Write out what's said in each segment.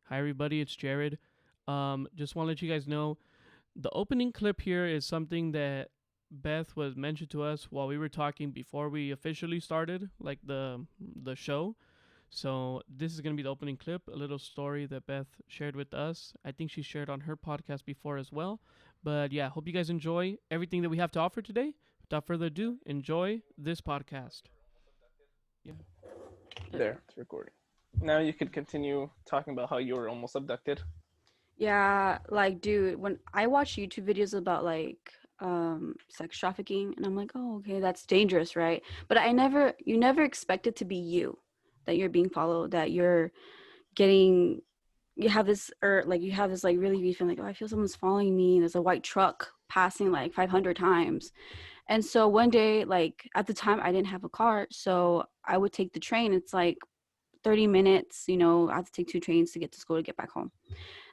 Hi, everybody. It's Jared. Just want to let you guys know the opening clip here is something that Beth was mentioned to us while we were talking before we officially started, like the show. So this is gonna be the opening clip, a little story that Beth shared with us. I think she shared on her podcast before as well. But yeah, hope you guys enjoy everything that we have to offer today. Without further ado, enjoy this podcast. Yeah. There, it's recording. Now you could continue talking about how you were almost abducted. Yeah, like, dude, when I watch YouTube videos about sex trafficking, and I'm like, oh, okay, that's dangerous, right? But you never expect it to be you, that you're being followed, that you're getting, you have this, or like you have this like really deep feeling like, oh, I feel someone's following me. There's a white truck passing like 500 times. And so one day, like at the time, I didn't have a car, so I would take the train. It's like 30 minutes, I have to take two trains to get to school to get back home.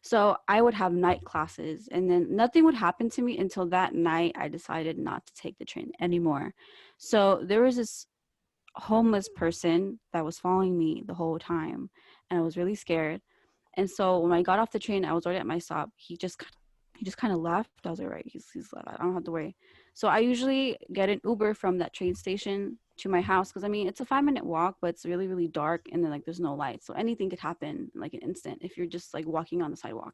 So I would have night classes, and then nothing would happen to me until that night I decided not to take the train anymore. So there was this homeless person that was following me the whole time, and I was really scared. And so when I got off the train, I was already at my stop. He just kind of left. I was like, right, he's left. I don't have to worry. So I usually get an Uber from that train station to my house, because I mean it's a 5-minute walk, but it's really really dark, and then like there's no light, so anything could happen in, like an instant if you're just like walking on the sidewalk.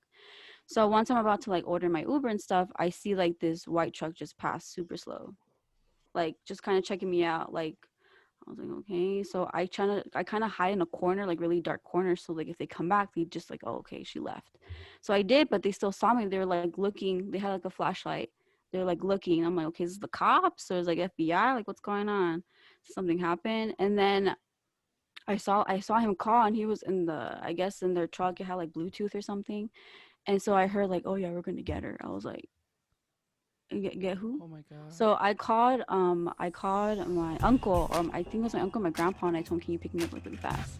So once I'm about to like order my Uber and stuff, I see like this white truck just pass super slow, like just kind of checking me out. Like I was like, okay. So I kind of hide in a corner, like really dark corner, so like if they come back, they just like, oh, okay, she left. So I did, but they still saw me. They were like looking. They had like a flashlight. They were like looking. I'm like, okay, is this the cops? So it was like FBI. Like, what's going on? Something happened. And then I saw him call, and he was in I guess in their truck. It had like Bluetooth or something. And so I heard like, oh yeah, we're gonna get her. I was like, get who? Oh my god. So I called my uncle, or I think it was my uncle, my grandpa, and I told him, can you pick me up like really fast?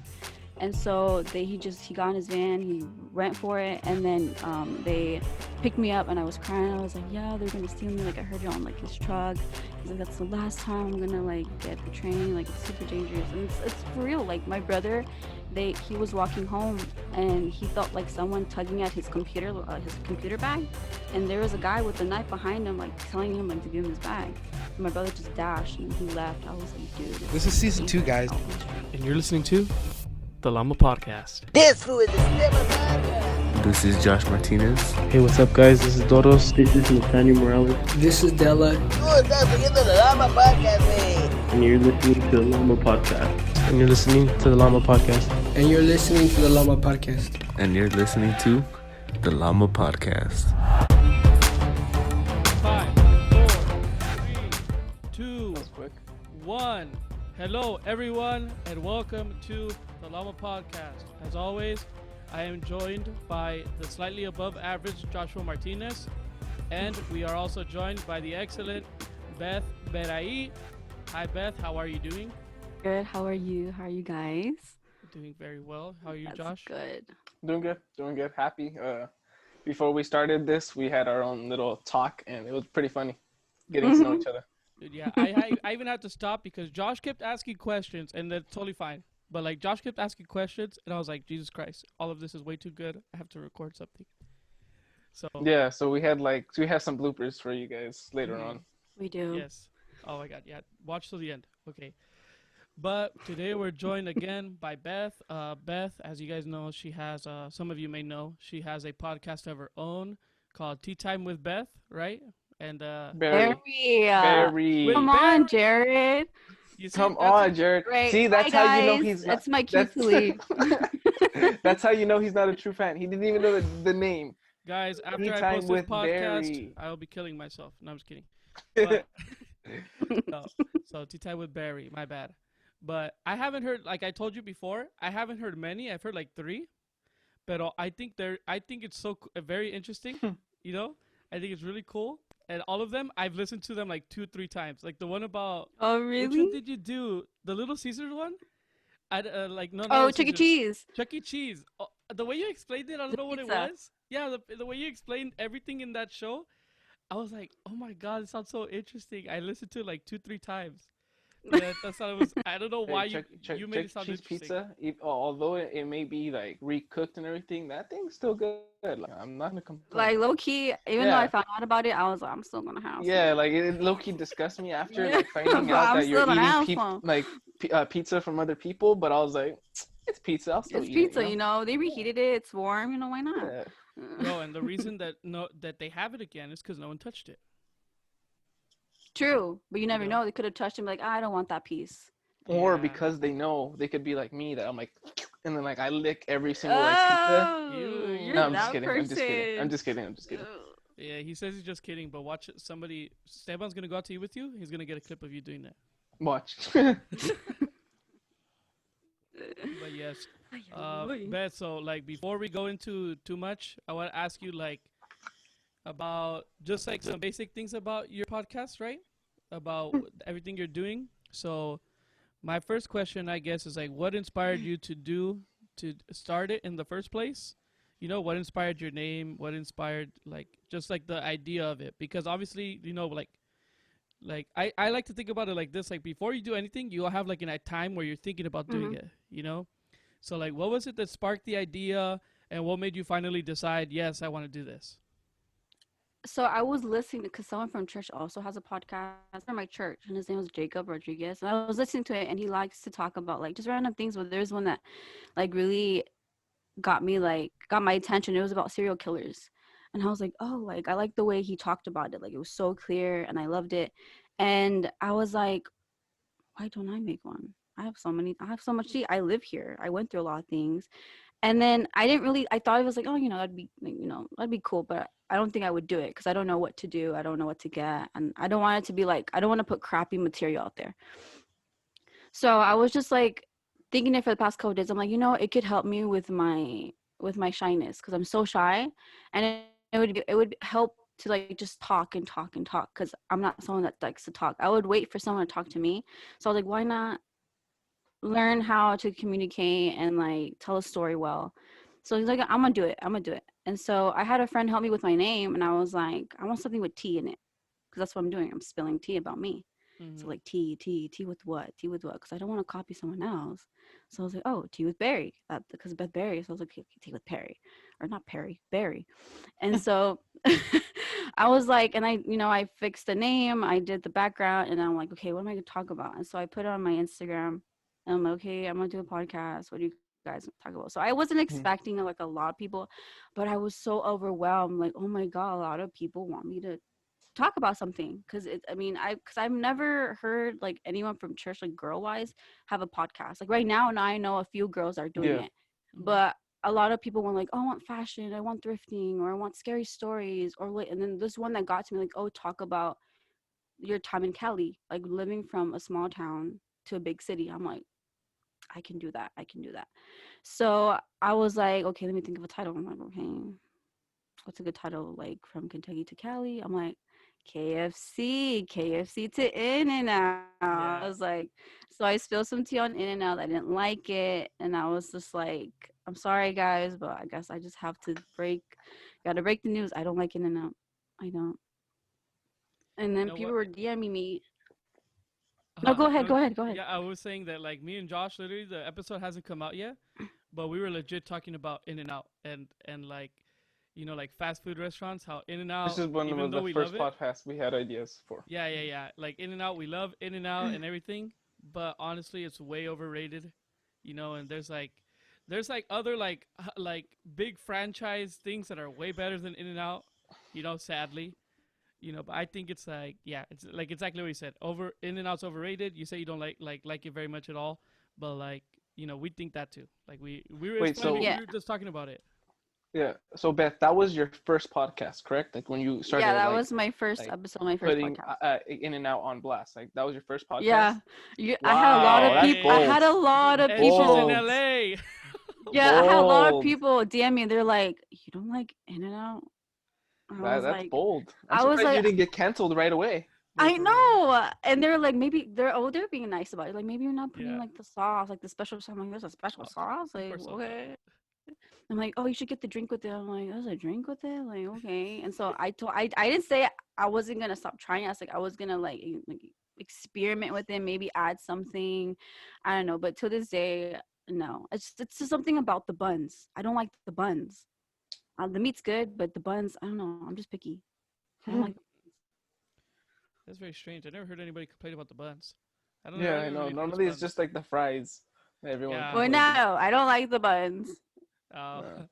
And so he got in his van, he went for it, and then they picked me up, and I was crying. I was like, yeah, they're gonna steal me. Like I heard you on like his truck. He's like, that's the last time I'm gonna like get the train. Like it's super dangerous, and it's for real. Like my brother, he was walking home, and he felt like someone tugging at his computer bag, and there was a guy with a knife behind him, like telling him like to give him his bag. And my brother just dashed and he left. I was like, dude. This is season 2, guys. And you're listening to the Lama Podcast. This fool is the This is Josh Martinez. Hey, what's up, guys? This is Doros. This is Nathaniel Morales. This is Della. What's up? We're the Lama Podcast, man. And you're listening to the Lama Podcast. And you're listening to the Lama Podcast. And you're listening to the Lama Podcast. And you're listening to the Lama Podcast. 5, 4, 3, 2, 1. Hello, everyone, and welcome to the Lama Podcast. As always, I am joined by the slightly above average Joshua Martinez, and we are also joined by the excellent Beth Berai. Hi, Beth. How are you doing? Good. How are you? How are you guys? Doing very well. How are you, That's Josh? good. Doing good, happy. Before we started this, we had our own little talk, and it was pretty funny getting to know each other. Dude, yeah, I even had to stop because Josh kept asking questions, and that's totally fine. But like Josh kept asking questions, and I was like, Jesus Christ, all of this is way too good. I have to record something. So Yeah, so we have some bloopers for you guys later on. We do. yes. Oh my God, yeah. Watch till the end. Okay. But today we're joined again by Beth. Beth, as you guys know, she has some of you may know, she has a podcast of her own called Tea Time with Beth, right? And Barry. Wait, Come Barry? on, Jared. You see, Come that's on, Jared. Great. See, that's Hi, how you know guys. he's not. That's my cue to leave. That's how you know he's not a true fan. He didn't even know the name. Guys, after Tea I Time post this with podcast, Barry. I will be killing myself. No, I'm just kidding. But, no. So Tea Time with Barry, my bad. But I haven't heard, like I told you before, I haven't heard many. I've heard like 3. But I think it's so very interesting. You know, I think it's really cool. And all of them, I've listened to them like 2-3 times. Like the one about Oh, which one really? did you do? The Little Caesars one? Like no. Oh, not Chuck E. Caesars. Cheese. Chuck E. Cheese. Oh, the way you explained it, I don't The know what it pizza. was. Yeah, the way you explained everything in that show, I was like, oh my God, it sounds so interesting. I listened to it like 2-3 times. Yeah, that's how it was. I don't know Hey, why check you made it sound cheese interesting. pizza. Although it may be like recooked and everything, that thing's still good. Like, I'm not gonna complain. Like low key, even though I Yeah, found out about it, I was like, I'm still gonna have yeah. some. Like it low key disgusts me after Yeah, like finding but out I'm that you're still gonna eating have some. pizza from other people. But I was like, it's pizza. I'll still It's eat it. pizza, they Yeah, reheated it. It's warm. Why not? yeah. Bro, and the reason that they have it again is because no one touched it. True, but you never know? know. They could have touched him like, I don't want that piece. Or Yeah. because they know they could be like me that I'm like, and then like I lick every single like pizza. Oh, Ew. you're No, I'm just that kidding. person. I'm just kidding. I'm just kidding. I'm just kidding. Ugh. Yeah, he says he's just kidding, but watch it. Steban's gonna go out to eat with you. He's gonna get a clip of you doing that. Watch. But yes, Beth. So like before we go into too much, I want to ask you like about just like some basic things about your podcast, right? About everything you're doing. So my first question, I guess, is like, what inspired you to start it in the first place? What inspired your name? What inspired like just like the idea of it? Because obviously, I like to think about it like this: like before you do anything, you'll have like a time where you're thinking about doing it. So like, what was it that sparked the idea, and what made you finally decide, yes, I want to do this? So I was listening because someone from church also has a podcast from my church, and his name was Jacob Rodriguez. And I was listening to it, and he likes to talk about like just random things. But there's one that like really got my attention. It was about serial killers, and I was like, oh, like I like the way he talked about it. Like it was so clear, and I loved it. And I was like, why don't I make one? I have so much. I live here. I went through a lot of things. And then I thought it was like, oh, that'd be, that'd be cool. But I don't think I would do it because I don't know what to do. I don't know what to get. And I don't want it to be like, I don't want to put crappy material out there. So I was just like thinking it for the past couple of days. I'm like, it could help me with my shyness because I'm so shy. And it would help to like just talk and talk and talk because I'm not someone that likes to talk. I would wait for someone to talk to me. So I was like, why not learn how to communicate and like tell a story well? So he's like, I'm gonna do it. And so I had a friend help me with my name, and I was like, I want something with tea in it because that's what I'm doing. I'm spilling tea about me. Mm-hmm. So like tea with what? Because I don't want to copy someone else. So I was like, oh, tea with Barry, because Beth Barry. So I was like, okay, tea with Perry, or not Perry, Barry. And so I was like, and I fixed the name, I did the background, and I'm like, okay, what am I gonna talk about? And so I put it on my Instagram, and I'm like, okay, I'm gonna do a podcast. What do you guys talk about? So I wasn't expecting like a lot of people, but I was so overwhelmed. Like, oh my god, a lot of people want me to talk about something because I've never heard like anyone from church, like girl wise, have a podcast. Like right now, and I know a few girls are doing it, but a lot of people were like, oh, I want fashion, I want thrifting, or I want scary stories, or like, and then this one that got to me like, oh, talk about your time in Cali, like living from a small town to a big city. I'm like, I can do that. So I was like, okay, let me think of a title. I'm like, okay, what's a good title? Like from Kentucky to Cali. I'm like, KFC to In-N-Out. Yeah. I was like, so I spilled some tea on In-N-Out. I didn't like it, and I was just like, I'm sorry guys, but I guess I just have to gotta break the news. I don't like In-N-Out. I don't. And then people were DMing me. No, go ahead. Yeah, I was saying that like me and Josh, literally the episode hasn't come out yet, but we were legit talking about In-N-Out and like, like fast food restaurants, how In-N-Out. This is one of the first podcasts we had ideas for. Yeah. Like In-N-Out, we love In-N-Out and everything, but honestly, it's way overrated, and there's other like big franchise things that are way better than In-N-Out, sadly. But I think it's like, yeah, it's like exactly what you said. In-N-Out's overrated. You say you don't like it very much at all, but like, we think that too. Like we were we were just talking about it. Yeah. So Beth, that was your first podcast, correct? Like when you started. Yeah, that was my first episode, my first putting, podcast. In-N-Out on blast. Like that was your first podcast. Yeah. Wow, I had a lot of people. I had a lot of people in LA. Yeah, I had a lot of people DM me. They're like, "You don't like In-N-Out?" That's like, bold. I was like, you didn't get canceled right away. I know, and they're like, maybe they're being nice about it. Like maybe you're not putting like the sauce, like the special sauce. I'm like, there's a special sauce. Like okay. I'm like, oh, you should get the drink with it. I'm like, there's a drink with it. Like okay. And so I didn't say I wasn't gonna stop trying. I was like, I was gonna like experiment with it, maybe add something. I don't know. But to this day, no. It's just something about the buns. I don't like the buns. The meat's good, but the buns, I don't know. I'm just picky. I don't like. That's very strange. I never heard anybody complain about the buns. I don't know. Yeah, I I don't know. really miss Normally it's buns. just like the fries. That everyone. Yeah. Well, complains about. no, I don't like the buns. Oh, Yeah.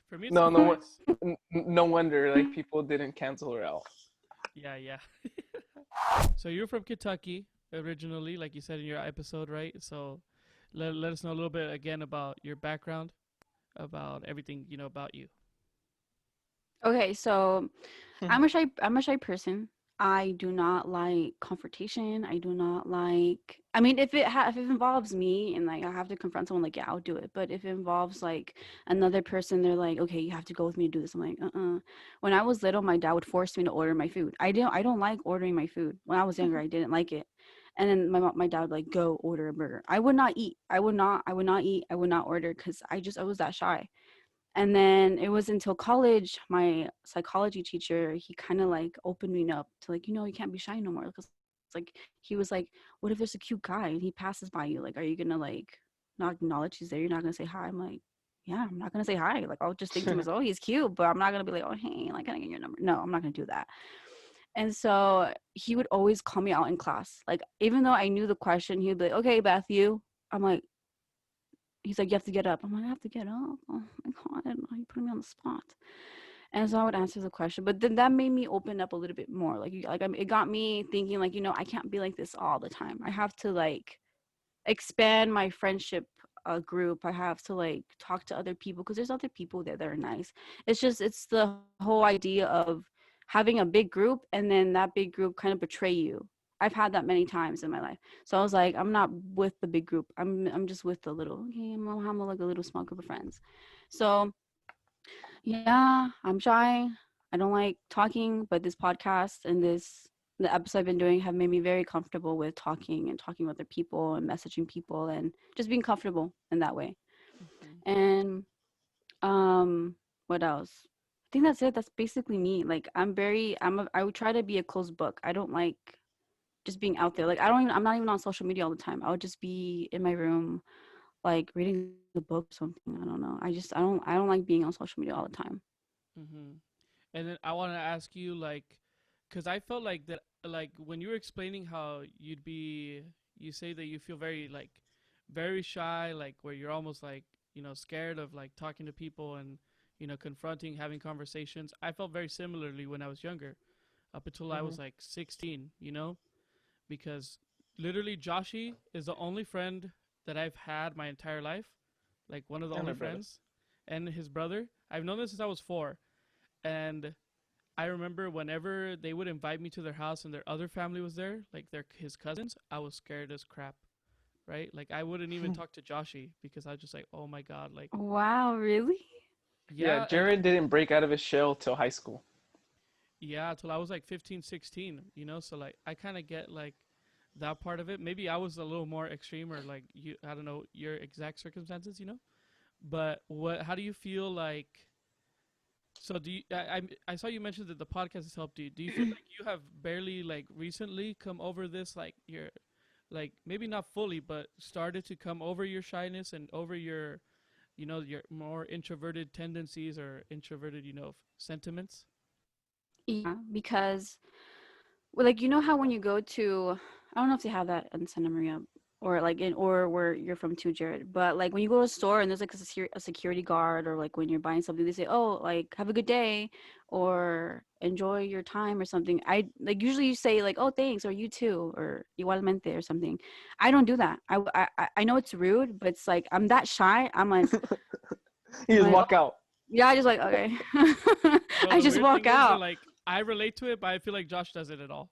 for me, it's No, the no, fries. no wonder like people didn't cancel her out. Yeah, yeah. So you're from Kentucky originally, like you said in your episode, right? So let us know a little bit again about your background, about everything you know about you. Okay, so I'm a shy person. I do not like confrontation. I do not like. I mean, if it involves me and like I have to confront someone, like yeah, I'll do it. But if it involves like another person, they're like, okay, you have to go with me to do this. I'm like, When I was little, my dad would force me to order my food. I don't like ordering my food. When I was younger, I didn't like it. And then my dad would like go order a burger. I would not eat. I would not eat. I would not order because I was that shy. And then it was until college, my psychology teacher, he kind of like opened me up to like, you can't be shy no more. Because like, he was like, what if there's a cute guy and he passes by you? Like, are you going to like not acknowledge he's there? You're not going to say hi? I'm like, yeah, I'm not going to say hi. Like, I'll just think to myself, oh, he's cute, but I'm not going to be like, oh, hey, like, can I get your number? No, I'm not going to do that. And so he would always call me out in class. Like, even though I knew the question, he would be like, okay, Beth, you. I'm like, he's like, you have to get up. I'm like, I have to get up. Oh my God, you putting me on the spot. And so I would answer the question, but then that made me open up a little bit more. It got me thinking, like, I can't be like this all the time. I have to like expand my friendship group. I have to like talk to other people because there's other people there that are nice. It's the whole idea of having a big group and then that big group kind of betray you. I've had that many times in my life. So I was like, I'm not with the big group. I'm just with the little. Okay, I'm like a little small group of friends. So yeah, I'm shy. I don't like talking, but this podcast and the episodes I've been doing have made me very comfortable with talking with other people and messaging people and just being comfortable in that way. Mm-hmm. And what else? I think that's it. That's basically me. Like I would try to be a closed book. I don't like just being out there. Like I'm not even on social media all the time. I would just be in my room like reading a book or something. I don't know. I don't like being on social media all the time. Mm-hmm. And then I want to ask you, like, because I felt like that, like, when you were explaining how you say that you feel very, like, very shy, like, where you're almost, like, scared of, like, talking to people and, confronting, having conversations. I felt very similarly when I was younger, up until I was, like, 16, because literally Joshi is the only friend that I've had my entire life, like, one of the And only my brother. friends, and his brother. I've known this since I was 4. And I remember whenever they would invite me to their house and their other family was there, like his cousins, I was scared as crap, right? Like I wouldn't even talk to Joshi because I was just like, oh my God, like, Wow, really? Yeah, yeah. JERED didn't break out of his shell till high school. Yeah, till I was like 15, 16, so like I kind of get like that part of it. Maybe I was a little more extreme or like I don't know your exact circumstances, but how do you feel like? So do you, I saw you mentioned that the podcast has helped you. Do you feel like you have barely like recently come over this, like you're like maybe not fully, but started to come over your shyness and over your, your more introverted tendencies or introverted, sentiments? Yeah, because well, like how when you go to, I don't know if they have that in Santa Maria or like or where you're from too, Jared, but like when you go to a store and there's like a security guard or like when you're buying something, they say, oh, like have a good day or enjoy your time or something. I like usually you say like, oh, thanks, or you too, or igualmente or something. I don't do that. I know it's rude, but it's like I'm that shy. I'm like, You just like, walk out. yeah, I just like okay. So I the just weird walk thing is that, out. like I relate to it, but I feel like Josh doesn't at all.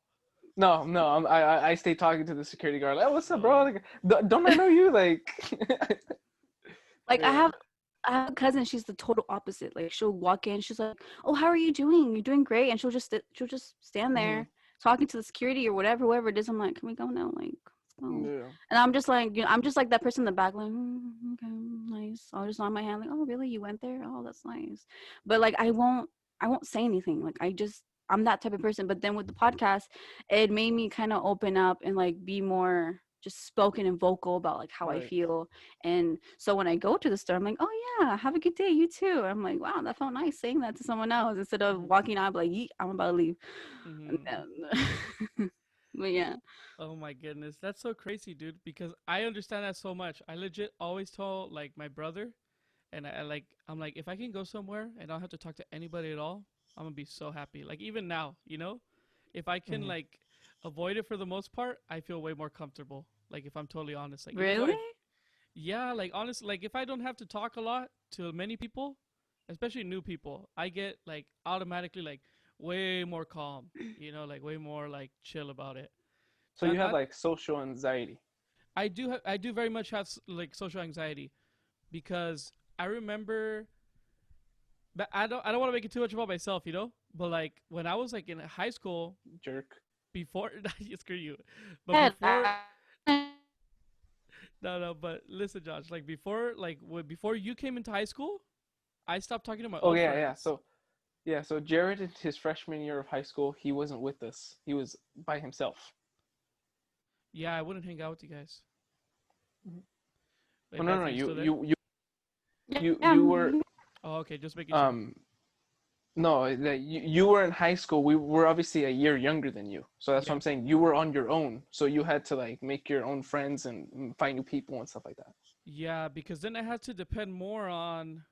No, I stay talking to the security guard. Like, what's up, bro? Oh. Like, don't I know you? Like, Like yeah. I have a cousin. She's the total opposite. Like she'll walk in, she's like, "Oh, how are you doing? You're doing great." And she'll just stand there talking to the security or whatever, whoever it is. I'm like, "Can we go now? Like, let's go." Yeah. And I'm just like, I'm just like that person in the back, like, okay, nice. I'll just nod my hand, like, "Oh, really? You went there? Oh, that's nice." But like, I won't say anything. Like, I just I'm that type of person. But then with the podcast, it made me kind of open up and like be more just spoken and vocal about like how I Right. feel. And so when I go to the store, I'm like, oh yeah, have a good day, you too. I'm like, wow, that felt nice saying that to someone else instead of walking out like, yeet, I'm about to leave. And Mm-hmm. then, but yeah. Oh my goodness, that's so crazy, dude. Because I understand that so much. I legit always tell like my brother, and I'm like, if I can go somewhere and I don't have to talk to anybody at all, I'm gonna be so happy. Like even now, if I can like avoid it for the most part, I feel way more comfortable. Like if I'm totally honest, like even though Really? yeah, like honestly, like if I don't have to talk a lot to many people, especially new people, I get like automatically like way more calm. Like way more like chill about it. So Not you have not like social anxiety. I do very much have like social anxiety because I remember, but I don't want to make it too much about myself, But like when I was like in high school, Jerk. before screw you, but Yeah, before no, but listen, Josh, like before you came into high school, I stopped talking to my Oh old yeah, friends. so Jared in his freshman year of high school, he wasn't with us. He was by himself. Yeah, I wouldn't hang out with you guys. Oh, Wait, no, Beth, no, are you still there? you were Oh, okay, just making sure. no, you were in high school. We were obviously a year younger than you, so that's what Yeah. I'm saying. You were on your own, so you had to like make your own friends and find new people and stuff like that. Yeah, because then I had to depend more on,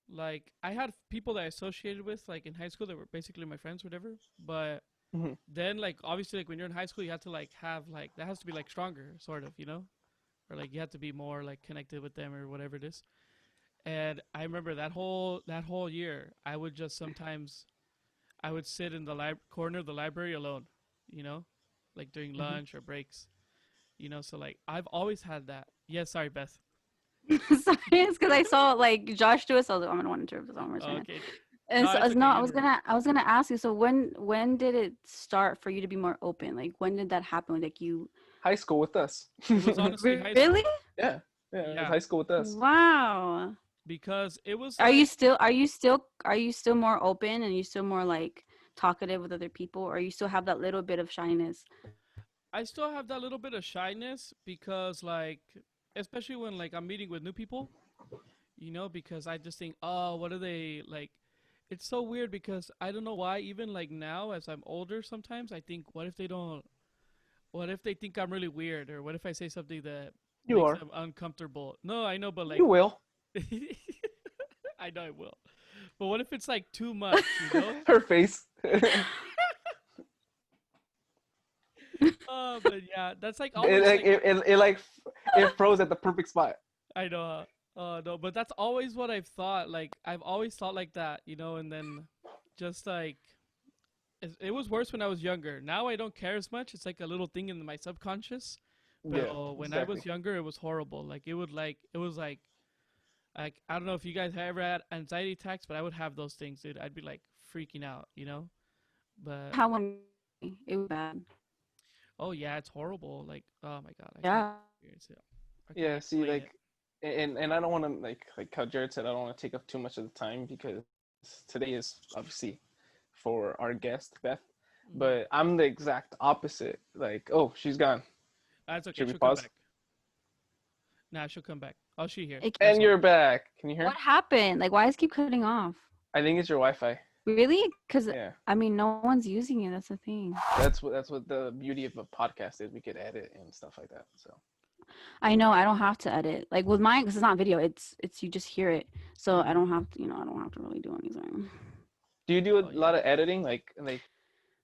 like, I had people that I associated with, like, in high school that were basically my friends, whatever. But Mhm. then, like, obviously, like, when you're in high school, you have to, like, have, like, that has to be, like, stronger, sort of, Or, like, you have to be more, like, connected with them or whatever it is. And I remember that whole year, I would just sometimes, I would sit in the corner of the library alone, you know? Like, during lunch or breaks, So, like, I've always had that. Yeah, sorry, Beth. Sorry, it's because I saw like Josh do it, so I was like, I'm gonna want to interrupt this one more Oh, time. okay. And No, so it's no, okay. I You was interrupt. gonna ask you. So when did it start for you to be more open? Like when did that happen? Like you High school with us. It was honestly high school. really? Yeah, it was Yeah, high school with us. Wow. because it was Are you like still are you still are you still more open and you still more like talkative with other people, or you still have that little bit of shyness? I still have that little bit of shyness because like especially when like I'm meeting with new people, because I just think, oh, what are they like? It's so weird because I don't know why. Even like now, as I'm older, sometimes I think, what if they think I'm really weird, or what if I say something that You makes are. them uncomfortable? No, I know, but like, You will. I know I will. But what if it's like too much, Her face. Oh, but yeah, that's like it always like like it froze at the perfect spot. I know. No, but that's always what I've thought. Like I've always thought like that, and then just like it was worse when I was younger. Now I don't care as much. It's like a little thing in my subconscious. But Yeah, when I was exactly. younger, it was horrible. Like it was like I don't know if you guys have ever had anxiety attacks, but I would have those things, dude. I'd be like freaking out. But How one it was bad. oh yeah, it's horrible. Like oh my god, I can't Yeah. experience it. I can't Yeah, see, explain it. like, and I don't want to like how Jared said, I don't want to take up too much of the time because today is obviously for our guest Beth, but I'm the exact opposite. Like, oh, she's gone. That's okay. Should we She'll come pause? back. Nah, she'll come back. Oh, she here. It, That's And all. you're back. Can you hear? what happened? Like why is it keep cutting off? I think it's your Wi-Fi. Really? Because Yeah, I mean, no one's using it. That's the thing. that's what the beauty of a podcast is. We could edit and stuff like that. So I know I don't have to edit. Like with mine, because it's not video. It's you just hear it. So I don't have to. I don't have to really do anything. do you do a Oh, lot yeah. of editing like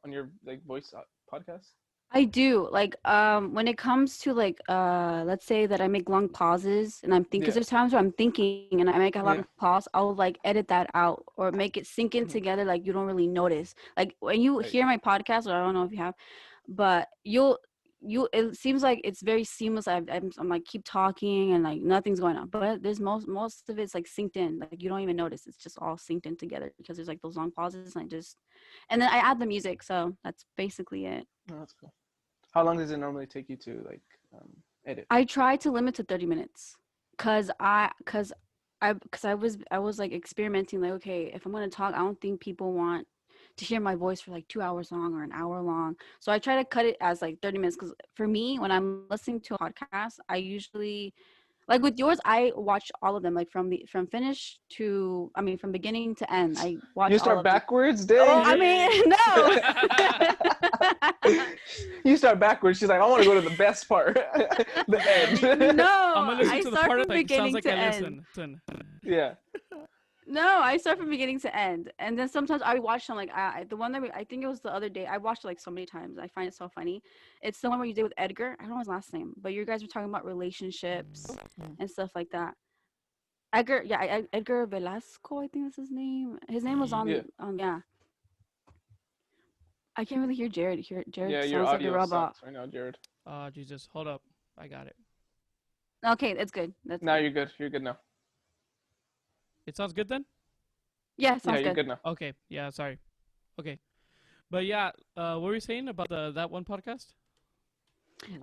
on your like voice podcast? I do. Like when it comes to like let's say that I make long pauses and I'm thinking, because Yeah, there's times where I'm thinking and I make a long yeah. pause, I'll like edit that out or make it sink in together, like you don't really notice. Like when you Right. hear my podcast, or I don't know if you have, but you it seems like it's very seamless. I'm like keep talking and like nothing's going on, but there's most of it's like synced in, like you don't even notice. It's just all synced in together because there's like those long pauses and then I add the music, so that's basically it. No, that's cool. How long does it normally take you to like edit? I try to limit to 30 minutes because I was like experimenting, like, okay, if I'm going to talk, I don't think people want to hear my voice for like 2 hours long or an hour long. So I try to cut it as like 30 minutes because for me, when I'm listening to a podcast, I usually like with yours, I watch all of them, like from finish to, I mean, from beginning to end. I watch You all start of them. backwards, Oh, dang. I mean, no. You start backwards. She's like, I want to go to the best part, the end. No, I'm gonna listen I to the start part from that like, sounds beginning like to I end. listen. Yeah. No, I start from beginning to end, and then sometimes I watch them. Like the one that I think it was the other day. I watched it like so many times. I find it so funny. It's the one where you did with Edgar. I don't know his last name, but you guys were talking about relationships and stuff like that. Edgar, yeah, Edgar Velasco, I think that's his name. His name was Yeah. yeah. I can't really hear Jared. Jared Yeah, your sounds like a audio robot. sucks right now, Jared. Oh, Jesus. Hold up. I got it. Okay, that's good. That's Now good. you're good. You're good now. It sounds good then? Yeah, Yeah, sounds you're good. good now. Okay. Yeah, sorry. Okay. But yeah, what were you saying about that one podcast?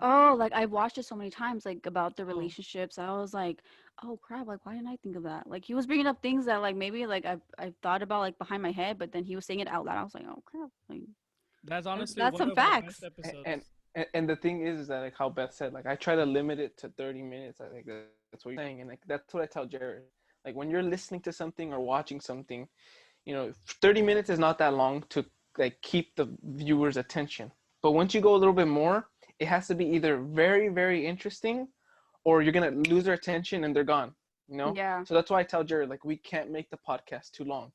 Oh, like I've watched it so many times, like about the Oh. relationships. I was like, oh crap, like why didn't I think of that? Like he was bringing up things that like maybe like I've thought about like behind my head, but then he was saying it out loud. I was like, oh crap, like That's honestly that's one some of our facts. best episodes. And the thing is that like how Beth said, like I try to limit it to 30 minutes. I think that's what you're saying, and like that's what I tell Jared. Like when you're listening to something or watching something, 30 minutes is not that long to like keep the viewer's attention. But once you go a little bit more, it has to be either very, very interesting or you're going to lose their attention and they're gone, Yeah. So that's why I tell Jared, like, we can't make the podcast too long.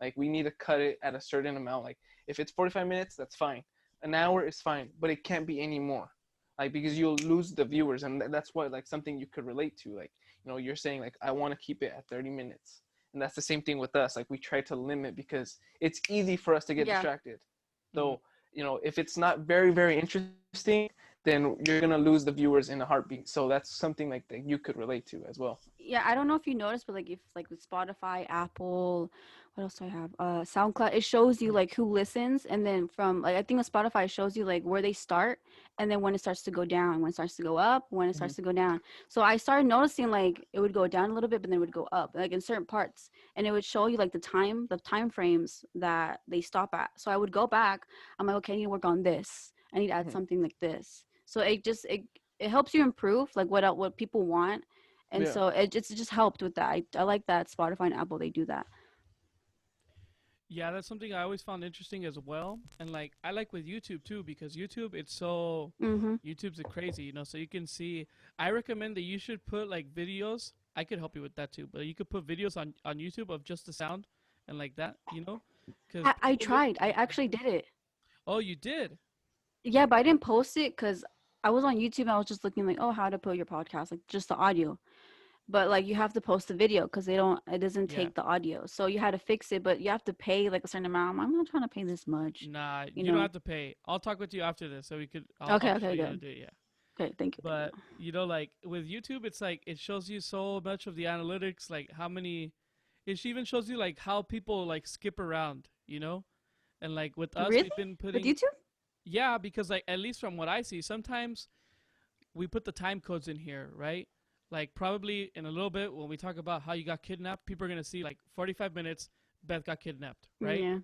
Like, we need to cut it at a certain amount. Like, if it's 45 minutes, that's fine. An hour is fine, but it can't be any more. Like, because you'll lose the viewers. And that's what, like, something you could relate to. Like, you're saying, like, I want to keep it at 30 minutes. And that's the same thing with us. Like, we try to limit because it's easy for us to get distracted. So, if it's not very, very interesting, then you're going to lose the viewers in a heartbeat. So that's something like that you could relate to as well. Yeah, I don't know if you noticed, but like if like with Spotify, Apple, what else do I have? SoundCloud, it shows you like who listens, and then from like I think with Spotify it shows you like where they start, and then when it starts to go down, when it starts to go up, when it starts to go down. So I started noticing like it would go down a little bit, but then it would go up, like in certain parts, and it would show you like the time frames that they stop at. So I would go back. I'm like, okay, I need to work on this. I need to add something like this. So it helps you improve like what people want. And so it just helped with that. I like that Spotify and Apple, they do that. Yeah, that's something I always found interesting as well. And like I like with YouTube too, because YouTube it's so YouTube's crazy, so you can see. I recommend that you should put like videos. I could help you with that too, but you could put videos on YouTube of just the sound and like that, Cause I tried. I actually did it. Oh, you did? Yeah, but I didn't post it because I was on YouTube and I was just looking like, oh, how to put your podcast, like just the audio. But like you have to post the video because it doesn't take the audio. So you had to fix it, but you have to pay like a certain amount. I'm not trying to pay this much. Nah, you don't have to pay. I'll talk with you after this so we could. Okay, I'll show you good. how to do it, yeah. Okay, thank you. But like with YouTube, it's like it shows you so much of the analytics, like how many. It even shows you like how people like skip around, and like with us, really? We've been putting. With YouTube? Yeah, because like at least from what I see, sometimes we put the time codes in here, right? Like probably in a little bit when we talk about how you got kidnapped, people are gonna see like 45 minutes. Beth got kidnapped, right? Yeah.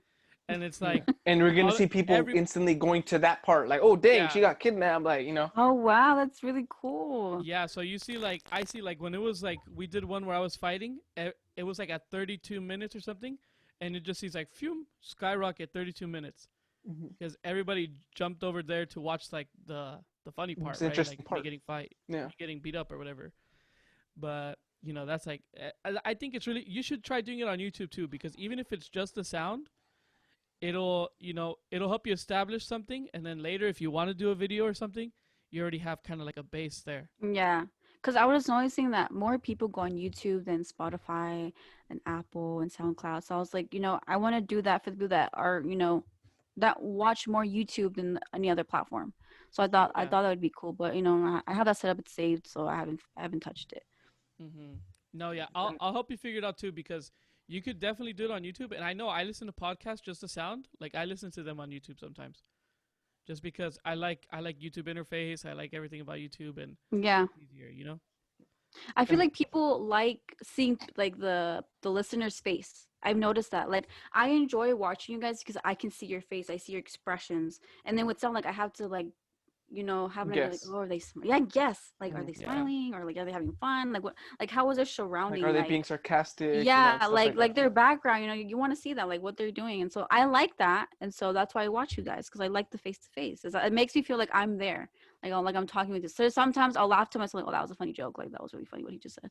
And it's like, and we're gonna see people instantly going to that part, like, oh dang, she got kidnapped, like Oh wow, that's really cool. Yeah, so you see, like I see, like when it was like we did one where I was fighting, it was like at 32 minutes or something, and it just sees like phew, skyrocket 32 minutes because everybody jumped over there to watch like the funny part, right? Like part. Getting beat up or whatever. But that's like I think it's really, you should try doing it on YouTube too, because even if it's just the sound, it'll help you establish something, and then later if you want to do a video or something, you already have kind of like a base there. Yeah, because I was noticing that more people go on YouTube than Spotify and Apple and SoundCloud. So I was like, I want to do that for the people that are that watch more YouTube than any other platform. So I thought that would be cool, but I have that set up, it's saved, so I haven't touched it. No, yeah, I'll help you figure it out too, because you could definitely do it on YouTube. And I know I listen to podcasts just the sound. Like I listen to them on YouTube sometimes, just because I like YouTube interface. I like everything about YouTube, and yeah, it's easier, I feel And like people like seeing like the listener's face. I've noticed that. Like I enjoy watching you guys because I can see your face, I see your expressions, and then with some like I have to like have an idea like, guess, oh, are they yeah, yes, like are Mhm. they Yeah. smiling or like are they having fun? Like what, like how was their Like, surrounding are they being like? sarcastic? Yeah, Stuff like like that. their background, you want to see that, like what they're doing. And so I like that. And so that's why I watch you guys, because I like the face to face. It makes me feel like I'm there. Like I'm talking with you. So sometimes I'll laugh to myself, like, oh, that was a funny joke. Like that was really funny what he just said.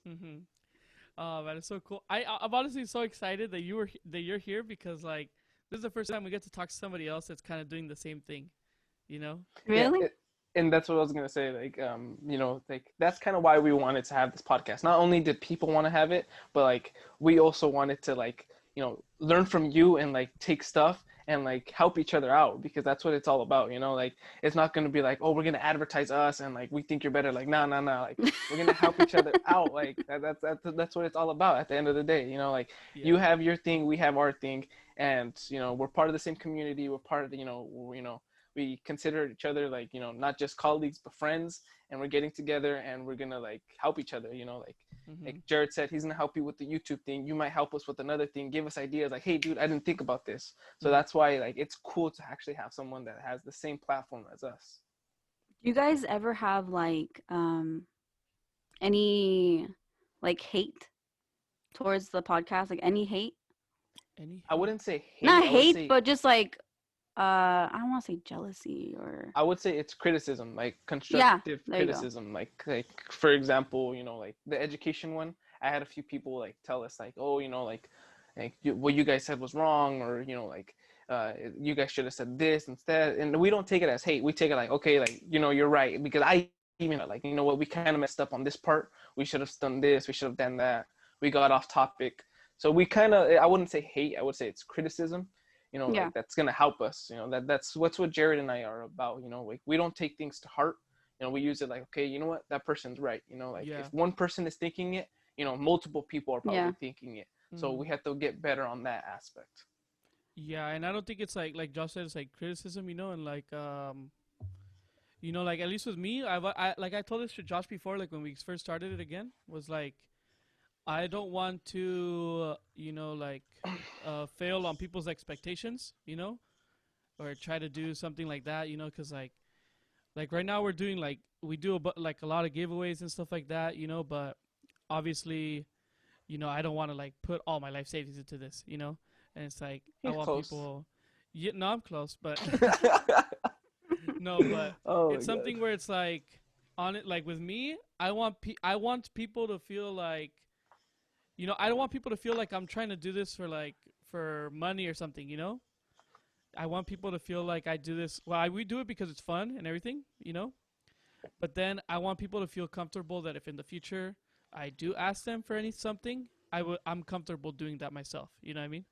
Mm-hmm. Oh man, it's so cool. I'm honestly so excited that you're here because like this is the first time we get to talk to somebody else that's kind of doing the same thing, you know? Yeah, Really? and that's what I was gonna say. Like, like that's kind of why we wanted to have this podcast. Not only did people want to have it, but like we also wanted to like, learn from you and like take stuff and like help each other out, because that's what it's all about. Like it's not gonna be like, oh, we're gonna advertise us and like we think you're better. Like, no, no, no. Like we're gonna help each other out. Like that's what it's all about at the end of the day. Like you Yeah. have your thing, we have our thing, and we're part of the same community. We're part of the, we consider each other like, not just colleagues but friends, and we're getting together and we're gonna like help each other. Like Mm-hmm. Jared said, he's gonna help you with the YouTube thing, you might help us with another thing, give us ideas like, hey dude, I didn't think about this. So that's why like it's cool to actually have someone that has the same platform as us. Do you guys ever have like any like hate towards the podcast? Like any hate? Any I wouldn't say hate, Not I would hate, say but just like I don't want to say jealousy or it's criticism, like yeah, constructive there you go. criticism. Like for example, like the education one, I had a few people like tell us like, oh, what you guys said was wrong, or like you guys should have said this instead. And we don't take it as hate, we take it like, okay, like, you're right, because I even like, what, we kind of messed up on this part, we should have done this, we should have done that, we got off topic. So we kind of, I wouldn't say hate, I would say it's criticism. Yeah. Like that's gonna help us. That's what Jared and I are about. Like we don't take things to heart. We use it like, okay, you know what, that person's right. Like Yeah. if one person is thinking it, multiple people are probably Yeah. thinking it. So Mhm. we have to get better on that aspect. Yeah, and I don't think it's like Josh said, it's like criticism, and like like at least with me, I like I told this to Josh before, like when we first started it again, was like I don't want to like fail on people's expectations, or try to do something like that, because like right now we're doing like we do like a lot of giveaways and stuff like that, but obviously, I don't want to like put all my life savings into this, and it's like I You're want close. people. Yeah, no, I'm close, but no, but Oh it's my something God. where it's like on it. Like with me, I want people to feel like, I don't want people to feel like I'm trying to do this for money or something. I want people to feel like I do this. Well, we do it because it's fun and everything, But then I want people to feel comfortable that if in the future I do ask them for something, I'm comfortable doing that myself. You know what I mean?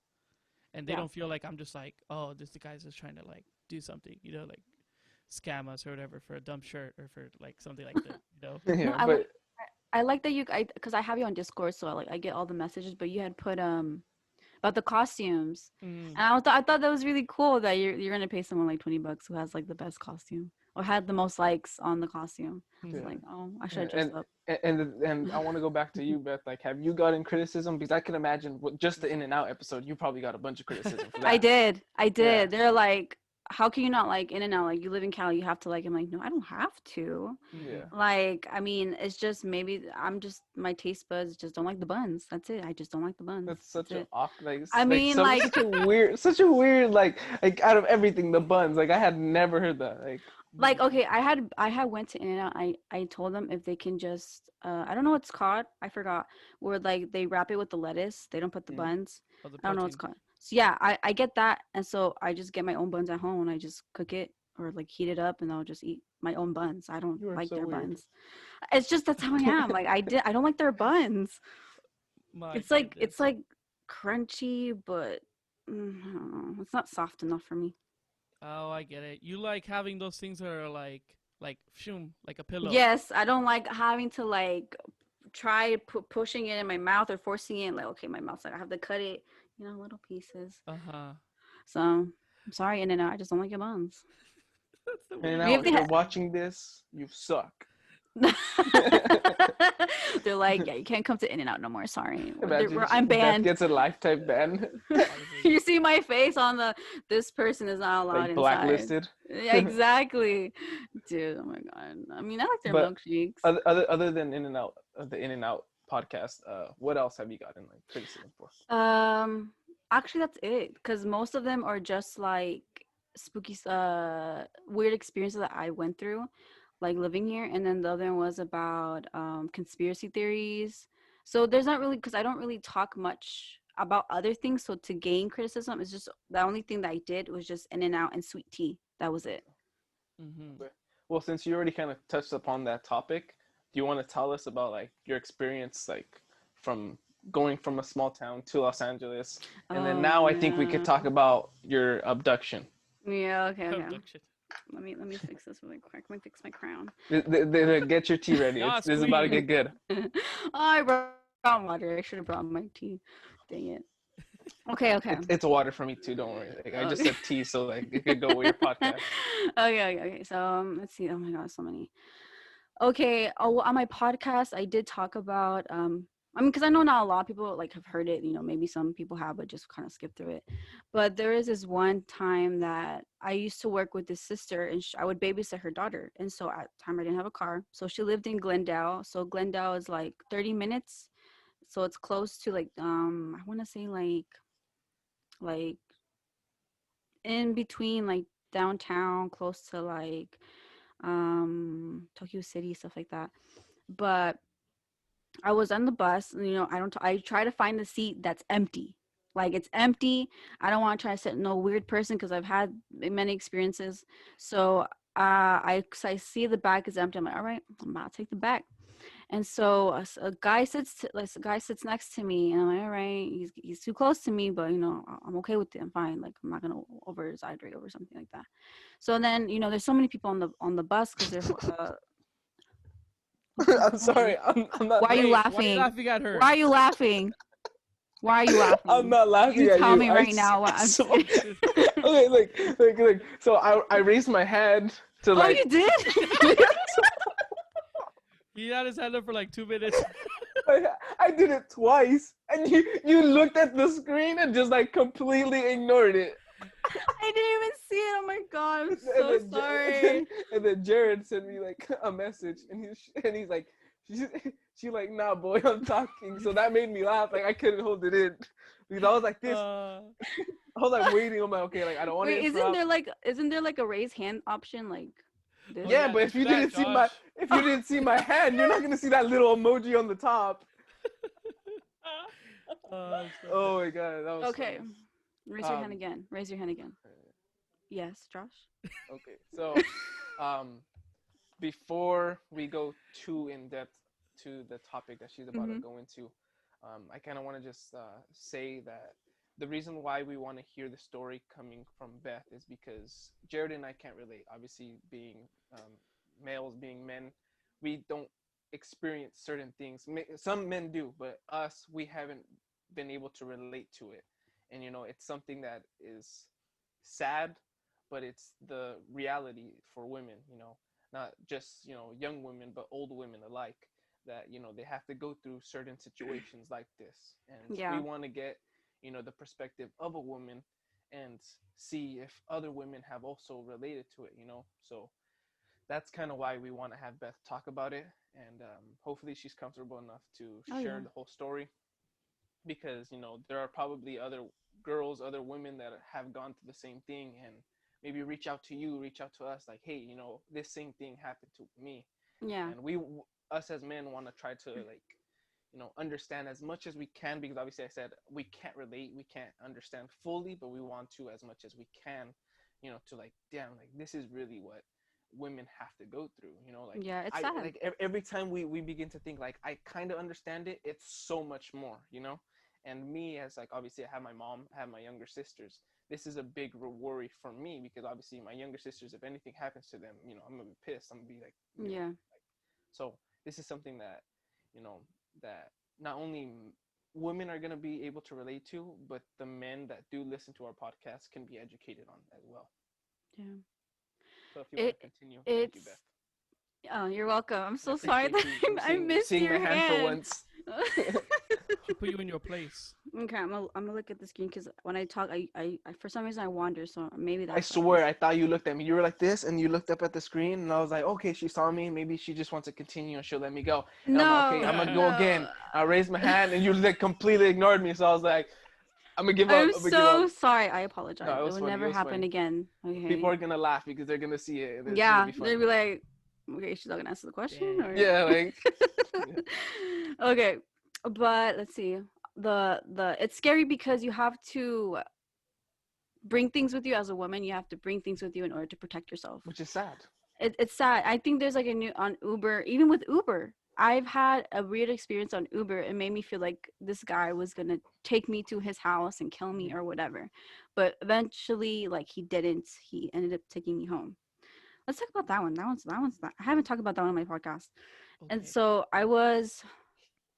And they Yeah. don't feel like I'm just like, oh, this guy's just trying to like do something, like scam us or whatever for a dumb shirt or for like something like that, No, Yeah, I but like I like that because I have you on Discord, so I get all the messages. But you had put about the costumes, Mm. and I thought that was really cool that you're gonna pay someone like $20 who has like the best costume or had the most likes on the costume. I was yeah. like, oh, I should have dressed up. And I want to go back to you, Beth. Like, have you gotten criticism? Because I can imagine just the In and Out episode, you probably got a bunch of criticism for that. I did. Yeah. They're like, how can you not like In and Out? Like you live in Cali, you have to like. I'm like, no, I don't have to. Yeah. Like, I mean, it's just maybe my taste buds just don't like the buns. That's it. I just don't like the buns. That's such That's an it. awkward, like, I mean, like, such a weird, like out of everything, the buns. Like I had never heard that. like okay, I had went to In and Out. I told them if they can just I don't know what it's called. I forgot. Where like they wrap it with the lettuce. They don't put the Mm. buns. Oh, the I don't know what it's protein. called. So yeah, I get that, and so I just get my own buns at home and I just cook it or like heat it up and I'll just eat my own buns. I don't You are like so their weird. buns. It's just that's how I am. Like I don't like their buns. My It's like goodness. crunchy, but I don't know. It's not soft enough for me. Oh, I get it. You like having those things that are like shoom, like a pillow. Yes, I don't like having to like try pushing it in my mouth or forcing it. Like, okay, my mouth's like I have to cut it, little pieces. Uh-huh. So I'm sorry, In-N-Out. I just don't like your buns. That's the And weird now, Maybe if they you're ha- watching this, you suck. They're like, yeah, you can't come to In-N-Out no more. Sorry, Imagine I'm Beth banned. gets a lifetime ban, You see my face on this person is not allowed like inside. blacklisted. Yeah, exactly, dude. Oh my god. I mean, I like their But milkshakes. other than In-N-Out, the In-N-Out podcast, what else have you gotten like criticism for? Actually, that's it. Because most of them are just like spooky, weird experiences that I went through, like living here. And then the other one was about conspiracy theories. So there's not really, because I don't really talk much about other things. So to gain criticism, it's just the only thing that I did was just In-N-Out and sweet tea. That was it. Mm-hmm. Well, since you already kind of touched upon that topic, do you want to tell us about like your experience, like from going from a small town to Los Angeles, and then now I think we could talk about your abduction. Yeah. Okay. Abduction. Let me fix this really quick. Let me fix my crown. Get your tea ready. This is about to get good. Oh, I brought water. I should have brought my tea. Dang it. Okay. It's water for me too. Don't worry. Like, I just said tea, so like it could go with your podcast. Okay. So let's see. Oh my God, so many. Okay. Oh, on my podcast, I did talk about I mean, because I know not a lot of people like have heard it. You know, maybe some people have, but just kind of skip through it. But there is this one time that I used to work with this sister, and I would babysit her daughter. And so at the time I didn't have a car, so she lived in Glendale. So Glendale is like 30 minutes, so it's close to like I want to say like in between like downtown, close to like Tokyo City, stuff like that. But I was on the bus, and, you know, I try to find the seat that's empty. Like it's empty. I don't want to try to sit in no weird person because I've had many experiences. So I see the back is empty. I'm like, all right, I'm about to take the back. And so a guy sits next to me, and I'm like, all right, he's too close to me, but you know, I'm okay with it. I'm fine. Like I'm not gonna over exaggerate over something like that. So then, you know, there's so many people on the bus because they're I'm sorry. I'm not. Why are you laughing? Why are you laughing at her? Why are you laughing? Why are you laughing? I'm not laughing you at you. tell me right now what I'm saying. Okay, like. So I raised my hand to like. Oh, you did? He had his hand up for like 2 minutes. I did it twice, and you looked at the screen and just like completely ignored it. I didn't even see it. Oh my God, I'm so sorry. And then JERED sent me like a message, and he's like, she like, nah, boy, I'm talking. So that made me laugh. Like I couldn't hold it in because I was like this. I was like waiting. I'm like, okay, like I don't want to. Isn't there like a raise hand option like this? Yeah, yeah, but if you didn't see my hand, you're not gonna see that little emoji on the top. Oh my God, that was okay. funny. Raise your hand again. Raise your hand again. Yes, Josh. Okay, so before we go too in depth to the topic that she's about to go into, I kind of want to just say that the reason why we want to hear the story coming from Beth is because JERED and I can't relate. Obviously, being males, being men, we don't experience certain things. Some men do, but us, we haven't been able to relate to it. And, you know, it's something that is sad, but it's the reality for women, you know, not just, you know, young women, but old women alike, that, you know, they have to go through certain situations like this. And we want to get, you know, the perspective of a woman and see if other women have also related to it, you know. So that's kind of why we want to have Beth talk about it. And hopefully she's comfortable enough to share the whole story. Because, you know, there are probably other girls, other women that have gone through the same thing and maybe reach out to us like, hey, you know, this same thing happened to me. Yeah. And us as men want to try to like, you know, understand as much as we can, because obviously I said we can't relate, we can't understand fully, but we want to as much as we can, you know, to like, damn, like this is really what women have to go through, you know, like it's sad. Like every time we begin to think like I kind of understand it, it's so much more, you know. And me, as like, obviously I have my mom, I have my younger sisters. This is a big worry for me because obviously my younger sisters, if anything happens to them, you know, I'm gonna be pissed. I'm gonna be like, you know, like, so this is something that, you know, that not only women are gonna be able to relate to, but the men that do listen to our podcast can be educated on as well. Yeah. So if you want to continue, thank you, Beth. Oh, you're welcome. I'm I so sorry appreciate that you I seeing, missed seeing your my hand for hand. once. She put you in your place. Okay, I'm gonna look at the screen because when I talk, I for some reason I wander, so maybe I that's what it swear, is. I thought you looked at me. You were like this, and you looked up at the screen, and I was like, okay, she saw me. Maybe she just wants to continue, and she'll let me go. And I'm like, okay, I'm No, gonna go no. again. I raised my hand, and you like completely ignored me. So I was like, I'm gonna give up. I'm I'm gonna give up. so sorry. I apologize. No, it It was will funny. It never was happen funny. again. People Okay. are gonna laugh because they're gonna see it, and it's gonna Yeah, be they'll funny. be like, okay, she's not gonna answer the question, or Yeah, like yeah. okay. But let's see. The it's scary because you have to bring things with you as a woman. You have to bring things with you in order to protect yourself. Which is sad. It's sad. I think there's like a new on Uber, even with Uber. I've had a weird experience on Uber. It made me feel like this guy was gonna take me to his house and kill me or whatever. But eventually, like he didn't. He ended up taking me home. Let's talk about that one. That one's not. I haven't talked about that one on my podcast. And Okay. so I was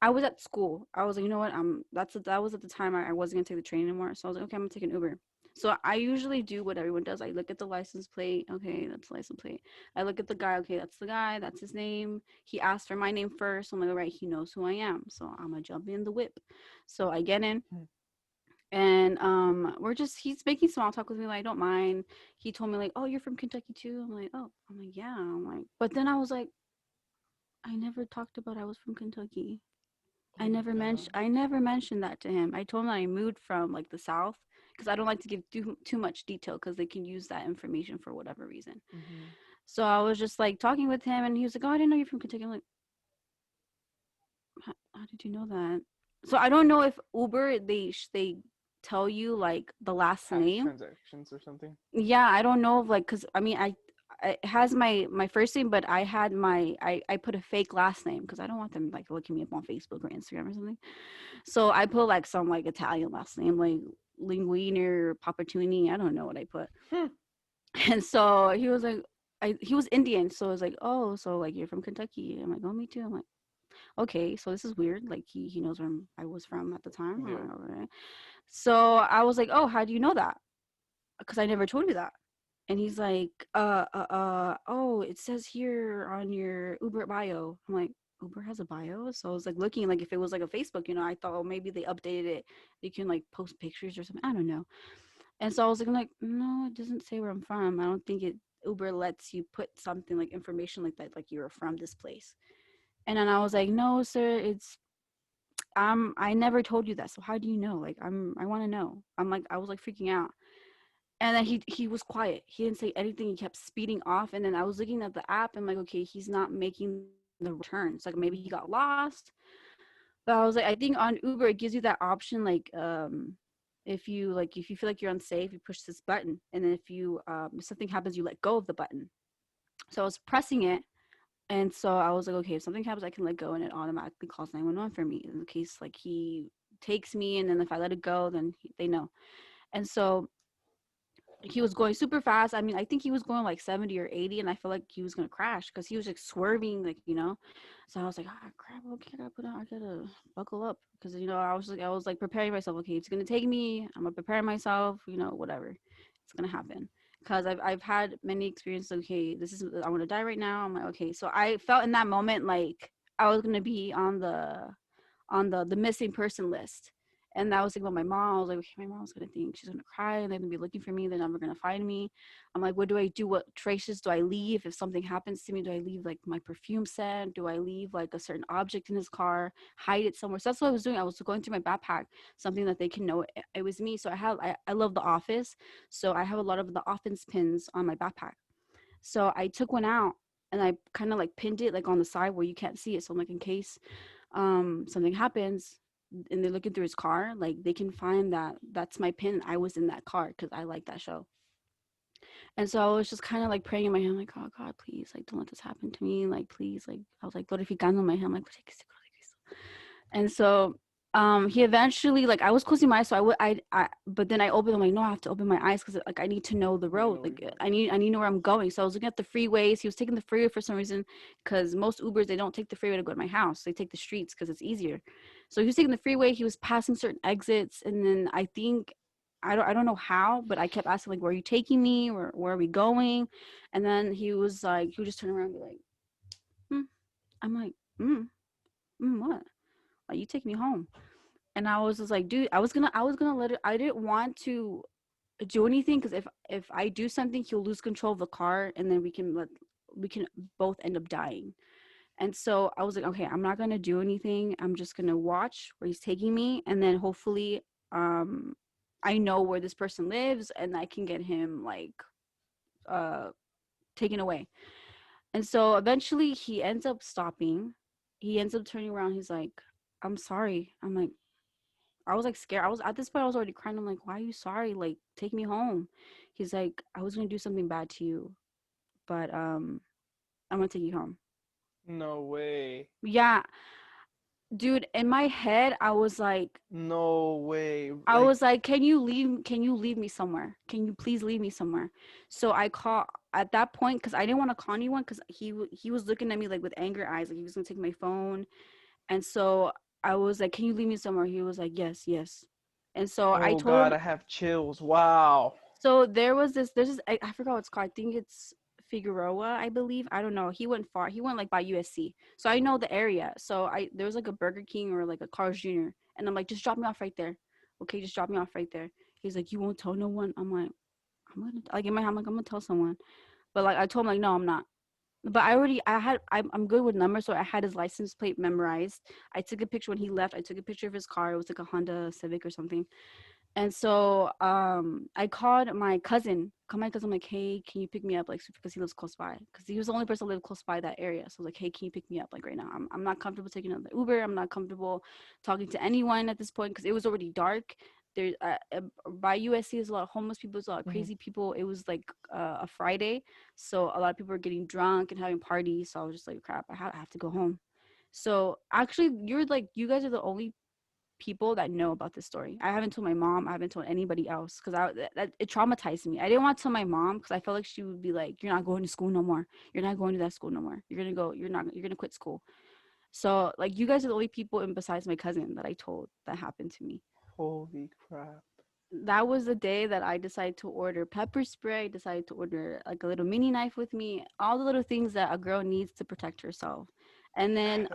at school. I was like, you know what? That was at the time I wasn't gonna take the train anymore. So I was like, okay, I'm gonna take an Uber. So I usually do what everyone does. I look at the license plate. Okay, that's the license plate. I look at the guy. Okay, that's the guy. That's his name. He asked for my name first. I'm like, all right, he knows who I am. So I'm gonna jump in the whip. So I get in, and he's making small talk with me. Like, I don't mind. He told me like, oh, you're from Kentucky too. I'm like, oh, I'm like, yeah. I'm like, but then I was like, I never talked about I was from Kentucky. Oh my god. I never mentioned that to him. I told him I moved from like the South because I don't like to give too much detail because they can use that information for whatever reason. Mhm. So I was just like talking with him, and he was like, "Oh, I didn't know you're from Kentucky." I'm like, how did you know that? So I don't know if Uber they tell you like the last Past name. transactions or something. Yeah, I don't know if like because I mean it has my first name, but I had I put a fake last name because I don't want them like looking me up on Facebook or Instagram or something. So I put like some like Italian last name, like Linguini or Papatuni. I don't know what I put. And so he was like, he was Indian. So I was like, oh, so like you're from Kentucky. I'm like, oh, me too. I'm like, okay, so this is weird. Like he knows where I was from at the time. I'm Yeah. like, all right. So I was like, oh, how do you know that? Because I never told you that. And he's like, oh, it says here on your Uber bio. I'm like, Uber has a bio? So I was like looking like if it was like a Facebook, I thought, oh, maybe they updated it. You can like post pictures or something. I don't know. And so I was like, no, it doesn't say where I'm from. I don't think Uber lets you put something like information like that, like you're from this place. And then I was like, no, sir, I never told you that. So how do you know? Like I want to know. I was like freaking out. And then he was quiet. He didn't say anything. He kept speeding off. And then I was looking at the app and like, okay, he's not making the returns. Like maybe he got lost. But I was like, I think on Uber it gives you that option, like if you feel like you're unsafe, you push this button, and then if something happens, you let go of the button. So I was pressing it, and so I was like, okay, if something happens, I can let go, and it automatically calls 911 for me in the case like he takes me, and then if I let it go, then they know. And so he was going super fast. I mean, I think he was going like 70 or 80, and I felt like he was gonna crash because he was like swerving, like. So I was like, crap, okay, I gotta buckle up because I was like preparing myself. Okay, it's gonna take me. I'm gonna prepare myself. Whatever, it's gonna happen. Because I've had many experiences. Okay, I want to die right now. I'm like, okay, so I felt in that moment like I was gonna be on the missing person list. And I was thinking about my mom. I was like, okay, my mom's gonna think she's gonna cry and they're gonna be looking for me. They're never gonna find me. I'm like, what do I do? What traces do I leave? If something happens to me, do I leave like my perfume scent? Do I leave like a certain object in his car? Hide it somewhere? So that's what I was doing. I was going through my backpack, something that they can know it was me. So I love The Office. So I have a lot of The Office pins on my backpack. So I took one out and I kind of like pinned it like on the side where you can't see it. So I'm like, in case something happens and they're looking through his car, like they can find that that's my pin. I was in that car because I like that show. And so I was just kind of like praying in my head, like, oh God, please, like, don't let this happen to me. Like, please, like, I was like, glorificando in my head. I'm like, and so he eventually, like, I was closing my eyes, so but then I opened, I'm like, no, I have to open my eyes because like I need to know the road. Like I need to know where I'm going. So I was looking at the freeways. He was taking the freeway for some reason because most Ubers, they don't take the freeway to go to my house. They take the streets because it's easier. So he was taking the freeway. He was passing certain exits, and then I think I don't know how, but I kept asking like, where are you taking me? Or where are we going? And then he was like, he would just turn around and be like, I'm like, what? Like, you take me home. And I was just like, dude, I was gonna let it. I didn't want to do anything because if I do something, he'll lose control of the car, and then we can both end up dying. And so I was like, okay, I'm not gonna do anything. I'm just gonna watch where he's taking me, and then hopefully, um, I know where this person lives, and I can get him like uh taken away. And so eventually, he ends up stopping. He ends up turning around. He's like, I'm sorry. I'm like, I was like scared. I was at this point, I was already crying. I'm like, why are you sorry? Like, take me home. He's like, I was gonna do something bad to you, but I'm gonna take you home. No way. Yeah, dude. In my head, No way. I Like, was like, can you leave me somewhere? Can you please leave me somewhere? So I call at that point because I didn't want to call anyone because he was looking at me like with anger eyes, like he was gonna take my phone. And so I was like, can you leave me somewhere? He was like, yes, yes. And so I oh told God, him. I have chills. Wow. So there's this, I forgot what it's called. I think it's Figueroa, I believe. I don't know. He went far. He went like by USC. So I know the area. So there was like a Burger King or like a Carl's Jr. And I'm like, just drop me off right there. Okay, just drop me off right there. He's like, you won't tell no one? I'm like, I'm gonna like in my head, I'm like, I'm gonna tell someone. But like I told him like, no, I'm not. But I'm good with numbers, so I had his license plate memorized. I took a picture when he left. I took a picture of his car. It was like a Honda Civic or something. And so I called my cousin. Called my cousin. I'm like, hey, can you pick me up? Like, because he lives close by. Because he was the only person who lived close by that area. So I was like, hey, can you pick me up? Like right now, I'm not comfortable taking another Uber. I'm not comfortable talking to anyone at this point because it was already dark. There by USC, there's a lot of homeless people. There's a lot of Mhm. crazy people. It was like a Friday, so a lot of people were getting drunk and having parties. So I was just like, crap, I have to go home. So actually, you guys are the only people that know about this story. I haven't told my mom. I haven't told anybody else because it traumatized me. I didn't want to tell my mom because I felt like she would be like, "You're not going to school no more. You're not going to that school no more. You're gonna go. You're not. You're gonna quit school." So like, you guys are the only people, and besides my cousin, that I told that happened to me. Holy crap. That was the day that I decided to order pepper spray. Decided to order like a little mini knife with me. All the little things that a girl needs to protect herself. And then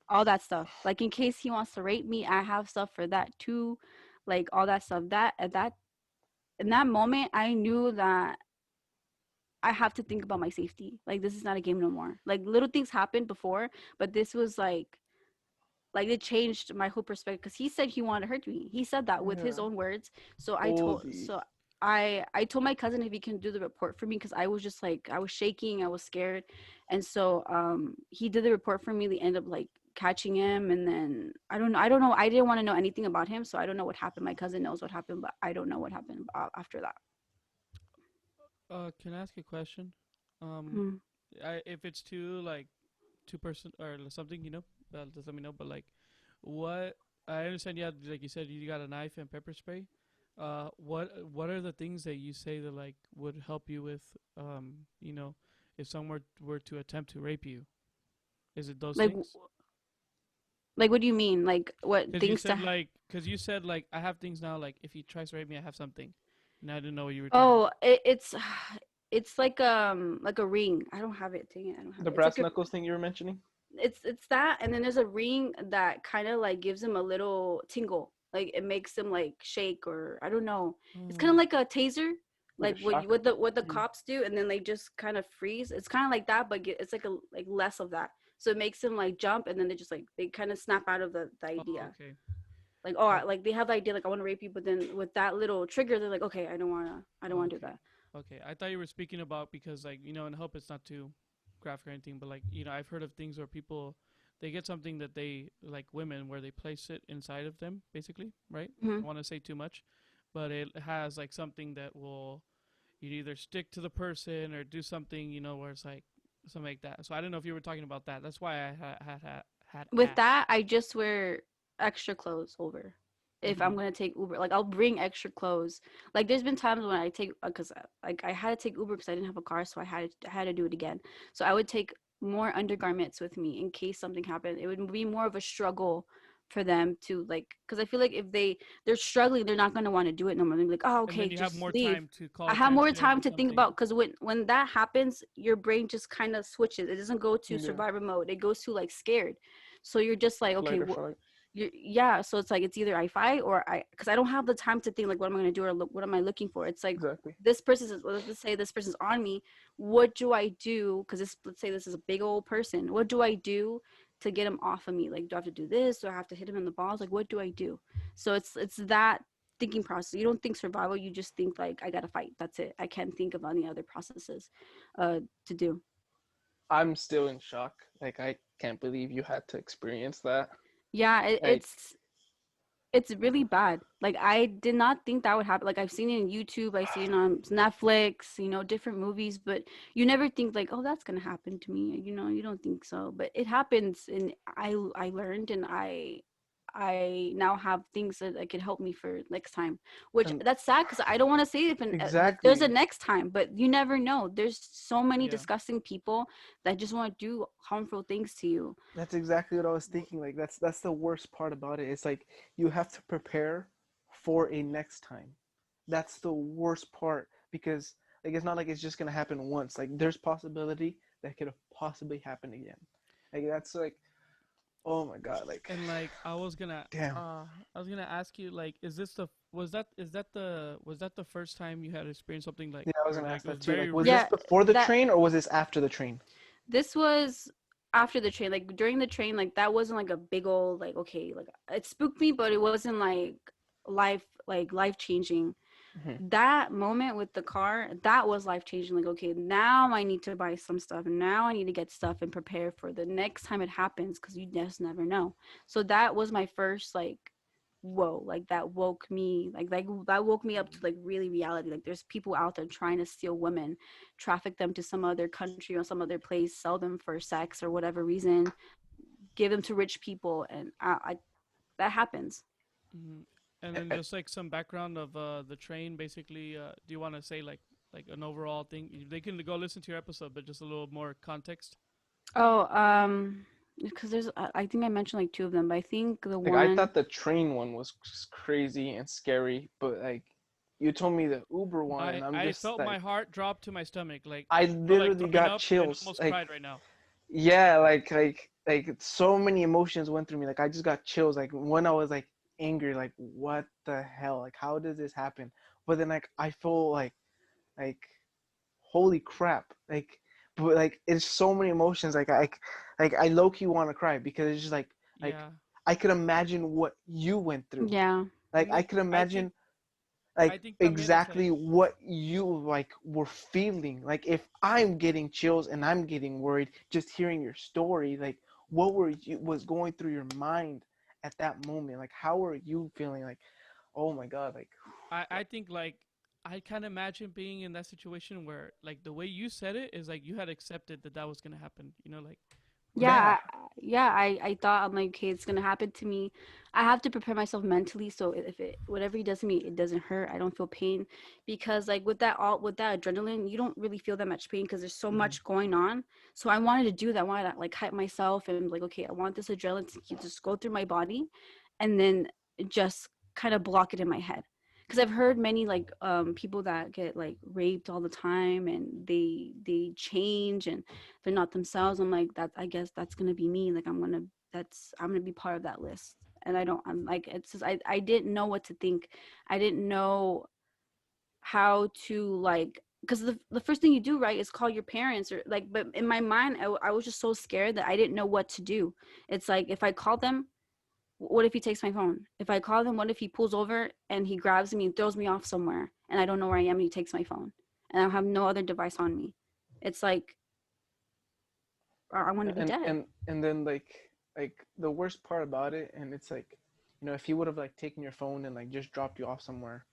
all that stuff. Like in case he wants to rape me, I have stuff for that too. Like all that stuff. That at that in that moment, I knew that I have to think about my safety. Like this is not a game no more. Like little things happened before, but this was like it changed my whole perspective because he said he wanted to hurt me. He said that with his Yeah. own words. Holy. I told my cousin if he can do the report for me because I was just like I was shaking, I was scared, and so he did the report for me. They ended up like catching him, and then I don't know. I didn't want to know anything about him, so I don't know what happened. My cousin knows what happened, but I don't know what happened after that. Can I ask a question? Um, Mm. if it's two person or something, just let me know. But like, what I understand, yeah, like you said, you got a knife and pepper spray. What are the things that you say that like would help you with, if someone were to attempt to rape you? Is it those Like things? like what do you mean? Like what Because things to? you said like I have things now. Like if he tries to rape me, I have something. And I didn't know what you were talking about. Oh, it's like a ring. I don't have it. Dang it, I don't have The it. It's like brass knuckles thing you were mentioning? it's that, and then there's a ring that kind of like gives him a little tingle. Like it makes him like shake, or I don't know. It's kind of Oh, like a taser, Like a like what shocker? what the Mm. cops do, and then they just kind of freeze. It's kind of like that, but it's like a like less of that. So it makes him like jump, and then they kind of snap out of the oh, idea. okay. Like oh, Oh, like they have the idea like I want to rape you, but then with that little trigger, they're like okay, I don't want to do okay. that. Okay. I thought you were speaking about because like and I hope it's not too graphic or anything, but like I've heard of things where people they get something that they like women where they place it inside of them basically, right? I Hmm. don't want to say too much, but it has like something that will you either stick to the person or do something where it's like something like that. So I don't know if you were talking about that. That's why I had With asked. that, I just wear extra clothes over. If I'm Mm-hmm. gonna take Uber, like I'll bring extra clothes. Like there's been times when I take because like I had to take Uber because I didn't have a car, so I had to do it again. So I would take more undergarments with me in case something happened. It would be more of a struggle for them to like, because I feel like if they're struggling, they're not going to want to do it no more. They're like, oh, And okay, then you have just more leave. time to call I have more attention time or to think something. about, because when that happens, your brain just kind of switches. It doesn't go to Yeah. survivor mode. It goes to like scared. So you're just like, okay, Flight or flight. yeah. So it's like, it's either I fight or because I don't have the time to think like, what am I going to do, or what am I looking for? It's like, Exactly. this person is, let's say this person's on me. What do I do? Because let's say this is a big old person. What do I do to get him off of me? Like, do I have to do this? Do I have to hit him in the balls? Like, what do I do? So it's that thinking process. You don't think survival, you just think like, I gotta fight. That's it. I can't think of any other processes to do. I'm still in shock. Like, I can't believe you had to experience that. Yeah, Like, it's really bad. Like, I did not think that would happen. Like, I've seen it on YouTube, I've seen it on Netflix, different movies, but you never think like, oh, that's gonna happen to me. You don't think so, but it happens. And I learned, and I now have things that could help me for next time, which and that's sad, because I don't want to say if there's a exactly. next time, but you never know. There's so many Yeah. disgusting people that just want to do harmful things to you. That's exactly what I was thinking. Like, that's the worst part about it. It's like you have to prepare for a next time. That's the worst part, because like it's not like it's just gonna happen once. Like, there's possibility that could possibly happen again. Like, that's like, oh my god. Like, And like I was gonna damn. ask you, like, is that the first time you had experienced something like, Yeah, I was or, gonna like, ask it was that too. very Like, was Yeah, this before the that train or was this after the train? this was after the train. Like, during the train, like, that wasn't like a big old, like, okay, like, it spooked me, but it wasn't life changing. Mhm. That moment with the car, that was life changing. Like, okay, now I need to buy some stuff, and now I need to get stuff and prepare for the next time it happens, because you just never know. So that was my first, like, whoa, like, that woke me, that woke me up to like really reality. Like, there's people out there trying to steal women, traffic them to some other country or some other place, sell them for sex or whatever reason, give them to rich people, and I that happens. Mhm. And then just like some background of the train, basically. Do you want to say like an overall thing? They can go listen to your episode, but just a little more context. Oh, because there's, I think I mentioned like two of them, but I think the Like, I one, thought the train one was just crazy and scary, but like you told me the Uber one, and I'm I just felt my like, heart drop to my stomach. Like, I felt like literally throwing got up and chills. almost Like, cried right now. yeah, like so many emotions went through me. Like, I just got chills. Like, when I was like angry, like, what the hell? Like, how does this happen? But then like I feel like holy crap. Like, but like it's so many emotions. Like I low key want to cry, because it's just like Yeah. I could imagine what you went through. yeah, Like, I could I think imagine I like think también it's like, exactly what you like were feeling. Like, if I'm getting chills and I'm getting worried just hearing your story, like what was going through your mind at that moment? Like, how are you feeling? Like, oh my god. Like, I think like I can't imagine being in that situation where like the way you said it is like you had accepted that that was gonna happen. Like yeah, yeah. I thought, I'm like, okay, it's gonna happen to me. I have to prepare myself mentally, so if it whatever he does to me, it doesn't hurt. I don't feel pain, because like with that adrenaline, you don't really feel that much pain because there's so Mhm. much going on. So I wanted to do that. I wanted to like hype myself and like, okay, I want this adrenaline to just go through my body, and then just kind of block it in my head. Because I've heard many like people that get like raped all the time, and they change and they're not themselves. I'm like, that, I guess that's gonna be me. Like, I'm gonna be part of that list. And I'm like, it's just, I didn't know what to think. I didn't know how to like, because the first thing you do, right, is call your parents, or like, but in my mind, I was just so scared that I didn't know what to do. It's like, if I call them, what if he takes my phone? If I call him, what if he pulls over and he grabs me and throws me off somewhere, and I don't know where I am, and he takes my phone, and I have no other device on me? It's like, I want to be and dead. and and then like the worst part about it, and it's like, if he would have like taken your phone and like just dropped you off somewhere,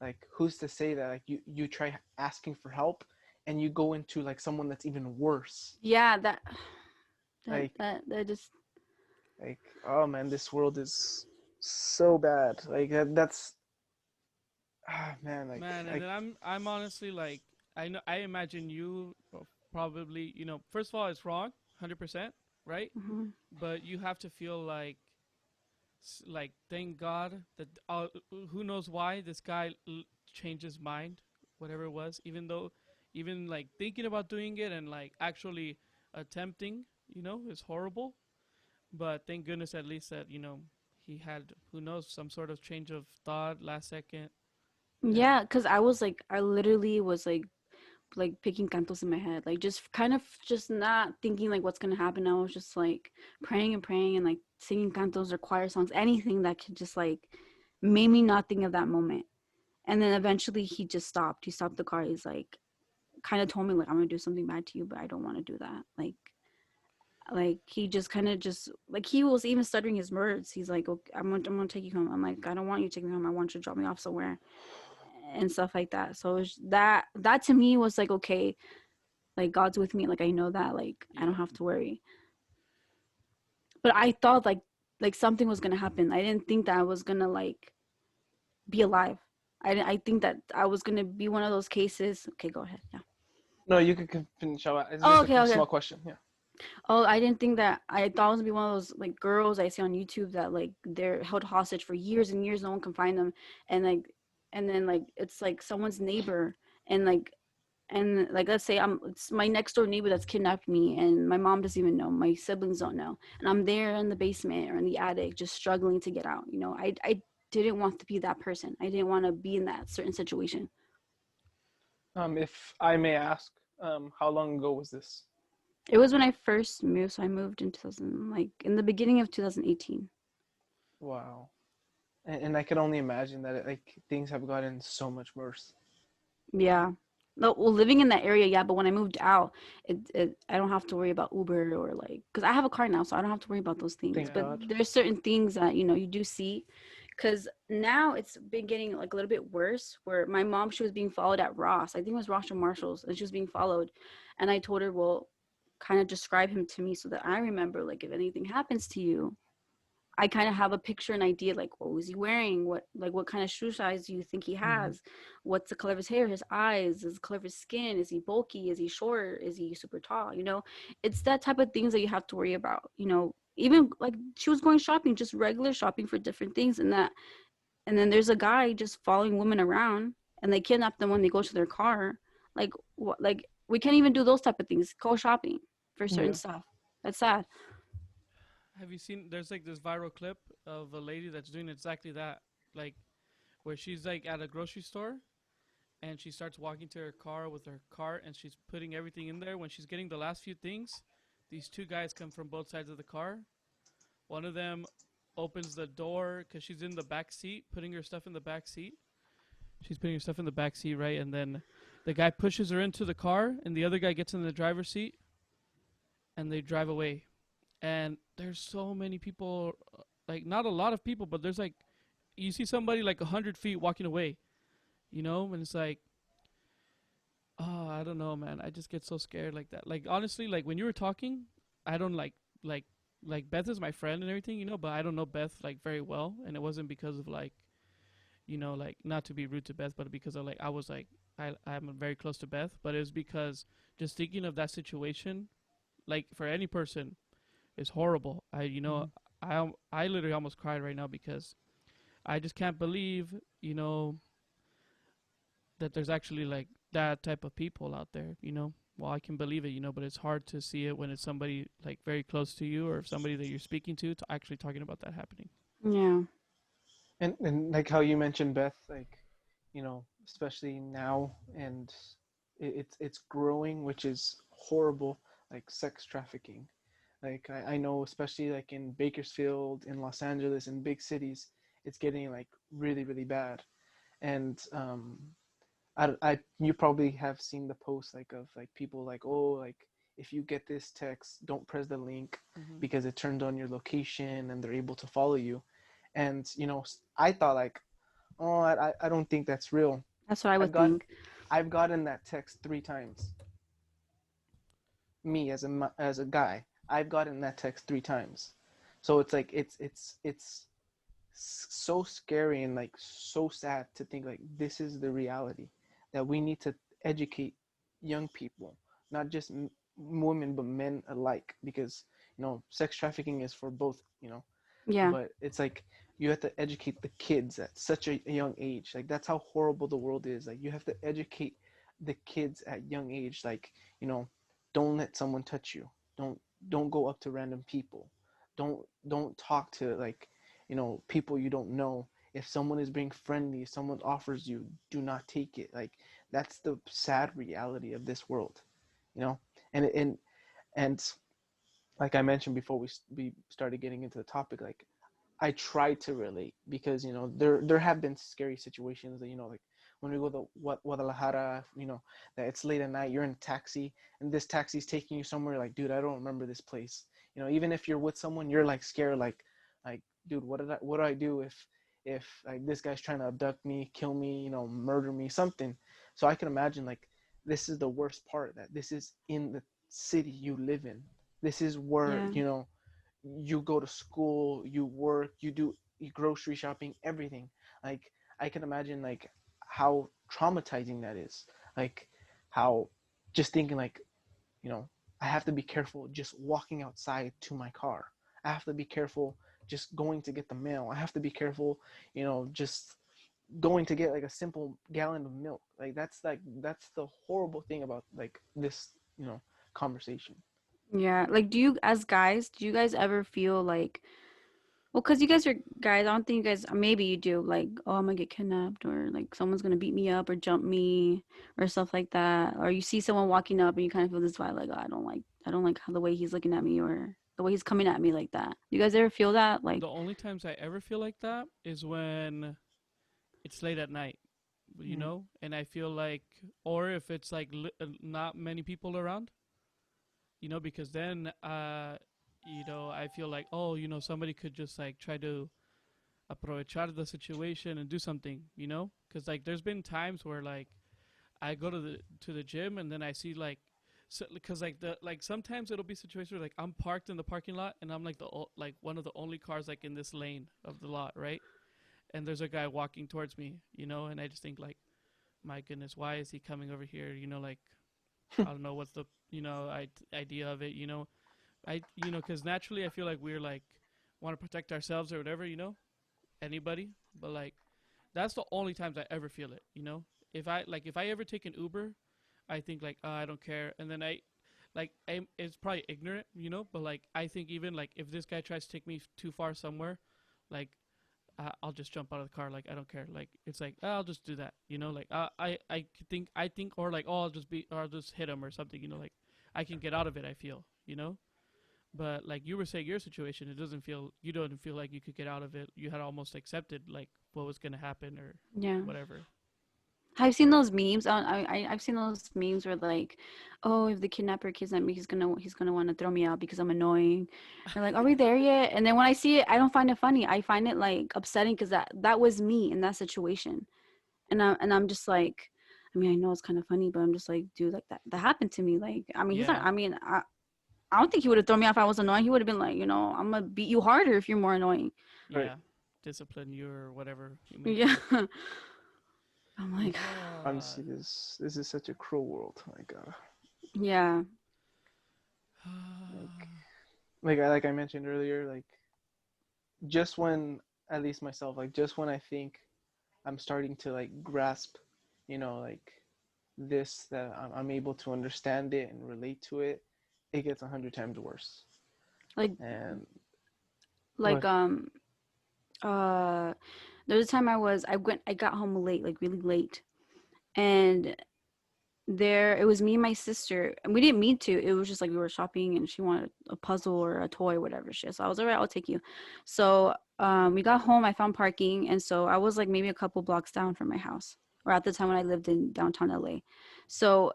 like who's to say that like you try asking for help and you go into like someone that's even worse. Yeah, that Like, that just, like oh man, this world is so bad. Like, that's man, man, and like then I'm honestly like I imagine you probably first of all it's wrong 100%, right? mhm. But you have to feel like like thank God that who knows why this guy changed his mind, whatever it was. Even like thinking about doing it and like actually attempting, is horrible. But thank goodness at least that he had, who knows, some sort of change of thought last second. Yeah, because I literally was like picking cantos in my head, like just kind of just not thinking like what's gonna happen. I was just like praying and praying and like singing cantos or choir songs, anything that could just like made me not think of that moment. And then eventually he just stopped. He stopped the car. He's like, kind of told me like, I'm gonna do something bad to you, but I don't want to do that. Like he just kind of just like he was even stuttering his words. He's like, okay, I'm gonna take you home. I'm like, I don't want you to take me home. I want you to drop me off somewhere and stuff like that. So it was that to me was like, okay, like God's with me. Like I know that like I don't have to worry. But I thought like something was gonna happen. I didn't think that I was gonna like be alive. I think that I was gonna be one of those cases. Okay, go ahead. Yeah. No, you could finish out. It's Oh, just okay, a okay. small question. Yeah. Oh, I didn't think that. I thought it was gonna be one of those like girls I see on YouTube that like they're held hostage for years and years, no one can find them, and then like it's like someone's neighbor, and like let's say it's my next door neighbor that's kidnapped me, and my mom doesn't even know, my siblings don't know, and I'm there in the basement or in the attic just struggling to get out. I didn't want to be that person. I didn't want to be in that certain situation. If I may ask, how long ago was this? It was when I first moved, so I moved in 2000, like in the beginning of 2018. Wow. And I can only imagine that like things have gotten so much worse. Yeah. No, well, living in that area, yeah, but when I moved out, I don't have to worry about Uber or like, because I have a car now, so I don't have to worry about those things. Thank But God. there's certain things that, you do see, because now it's been getting like a little bit worse, where my mom, she was being followed at Ross. I think it was Ross or Marshall's, and she was being followed. And I told her, well, kind of describe him to me so that I remember, like, if anything happens to you, I kind of have a picture and idea, like what was he wearing, what kind of shoe size do you think he has, what's the color of his hair, his eyes, is the color of his skin, is he bulky, is he short, is he super tall, it's that type of things that you have to worry about, even like she was going shopping, just regular shopping for different things, and then there's a guy just following women around, and they kidnap them when they go to their car. Like what? Like we can't even do those type of things, go shopping for certain Yeah. stuff. That's sad. Have you seen? There's like this viral clip of a lady that's doing exactly that, like where she's like at a grocery store and she starts walking to her car with her cart and she's putting everything in there. When she's getting the last few things, these two guys come from both sides of the car. One of them opens the door because she's in the back seat, putting her stuff in the back seat. She's putting her stuff in the back seat, right? And then the guy pushes her into the car, and the other guy gets in the driver's seat, and they drive away. And there's so many people, like not a lot of people, but there's like, you see somebody like 100 feet walking away, and it's like, oh, I don't know, man. I just get so scared like that. Like honestly, like when you were talking, I don't like Beth is my friend and everything, but I don't know Beth like very well, and it wasn't because of like, like not to be rude to Beth, but because of like I was like I'm very close to Beth, but it was because just thinking of that situation, like for any person, is horrible. I literally almost cried right now because I just can't believe, that there's actually like that type of people out there. Well, I can believe it, but it's hard to see it when it's somebody like very close to you or somebody that you're speaking to actually talking about that happening. Yeah. And like how you mentioned, Beth, like, especially now, and it's growing, which is horrible, like sex trafficking. Like I know, especially like in Bakersfield, in Los Angeles, in big cities, it's getting like really, really bad. And you probably have seen the post like of like people like, oh, like if you get this text, don't press the link because it turns on your location and they're able to follow you. And I thought like, oh, I don't think that's real. That's what I would think. I've gotten that text 3 times. Me as a guy, I've gotten that text 3 times. So it's like it's so scary and like so sad to think like this is the reality, that we need to educate young people, not just women but men alike, because sex trafficking is for both, Yeah. but it's like you have to educate the kids at such a young age. Like that's how horrible the world is. Like you have to educate the kids at young age. Like, you know, don't let someone touch you. Don't don't go up to random people. Don't talk to, like, you know, people you don't know. If someone is being friendly, if someone offers you, do not take it. Like that's the sad reality of this world, you know. And like I mentioned before we started getting into the topic, like I try to relate because, you know, there have been scary situations that, you know, like when we go to Guadalajara, you know, that it's late at night, you're in a taxi and this taxi's taking you somewhere, like, dude, I don't remember this place. You know, even if you're with someone, you're like scared, like, dude, what do I do if like this guy's trying to abduct me, kill me, you know, murder me, something. So I can imagine, like, this is the worst part, that this is in the city you live in. This is where, Yeah. you know, you go to school, you work, you do grocery shopping, everything. Like I can imagine like how traumatizing that is. Like how just thinking like, you know, I have to be careful just walking outside to my car. I have to be careful just going to get the mail. I have to be careful, you know, just going to get like a simple gallon of milk. Like that's the horrible thing about like this, you know, conversation. Yeah. Like, as guys, do you guys ever feel like, well, because you guys are guys, I don't think you guys, maybe you do, like, oh, I'm gonna get kidnapped, or like someone's gonna beat me up or jump me or stuff like that. Or you see someone walking up and you kind of feel this vibe, like, oh, I don't like how the way he's looking at me or the way he's coming at me like that. You guys ever feel that? Like, The only times I ever feel like that is when it's late at night, you Mhm. know, and I feel like, or if it's like not many people around, you know, because then, you know, I feel like, oh, you know, somebody could just like try to aprovechar the situation and do something, you know, because like there's been times where like I go to the gym and then I see like, so because like sometimes it'll be situations where like I'm parked in the parking lot and I'm like like one of the only cars like in this lane of the lot, right? And there's a guy walking towards me, you know, and I just think like, my goodness, why is he coming over here? You know, like I don't know what's the, you know, idea of it, you know. You know, because naturally I feel like we're like want to protect ourselves or whatever, you know, anybody, but like that's the only times I ever feel it, you know. If I ever take an Uber, I think like, I don't care, and then it's probably ignorant, you know, but like I think even like if this guy tries to take me too far somewhere, like I'll just jump out of the car, like I don't care, like it's like, I'll just do that, you know, like I think, or like, oh, I'll just hit him or something, you know, like I can get out of it, I feel, you know. But like you were saying, your situation, you don't feel like you could get out of it. You had almost accepted like what was gonna happen or yeah. whatever. I've seen those memes. I've seen those memes where like, oh, if the kidnapper kidnaps me, he's gonna want to throw me out because I'm annoying. Or like, are we there yet? And then when I see it, I don't find it funny. I find it like upsetting because that was me in that situation, and I'm just like, I mean, I know it's kind of funny, but I'm just like, dude, like that happened to me. Like, I mean, he's not. Yeah, I mean, I don't think he would have thrown me out if I was annoying. He would have been like, you know, I'm gonna beat you harder if you're more annoying. Right. yeah, discipline you or whatever you may Yeah. do. I'm like, Honestly, this is such a cruel world. yeah, Like I mentioned earlier, like just when, at least myself, like just when I think I'm starting to like grasp, you know, like this, that I'm able to understand it and relate to it, it gets 100 times worse. like And like what? uh there was a time I got home late, like really late, and it was me and my sister, and we didn't mean to. It was just like we were shopping and she wanted a puzzle or a toy, whatever shit. So I was all right, I'll take you. So we got home, I found parking, and so I was like maybe a couple blocks down from my house, or at the time when I lived in downtown LA. So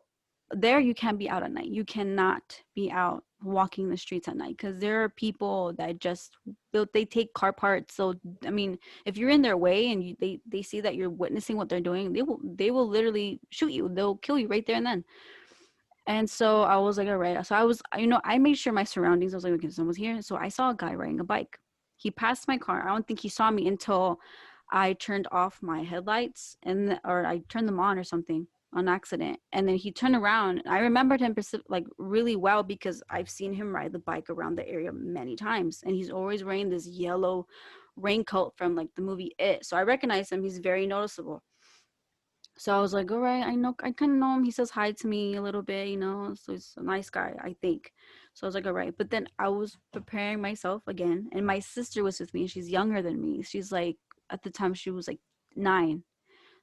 there you can't be out at night. You cannot be out walking the streets at night because there are people that just they take car parts. So I mean, if you're in their way and they see that you're witnessing what they're doing, they will literally shoot you. They'll kill you right there and then. And so I was like, all right. So I was, I made sure my surroundings. I was like, okay, someone's here. So I saw a guy riding a bike. He passed my car. I don't think he saw me until I turned off my headlights or I turned them on or something. on accident. And then he turned around. I remembered him like really well because I've seen him ride the bike around the area many times. And he's always wearing this yellow raincoat from like the movie It. So I recognize him. He's very noticeable. So I was like, all right, I kind of know him. He says hi to me a little bit, you know, so he's a nice guy, I think. So I was like, all right. But then I was preparing myself again, and my sister was with me, and she's younger than me. She's like, at the time, she was like 9.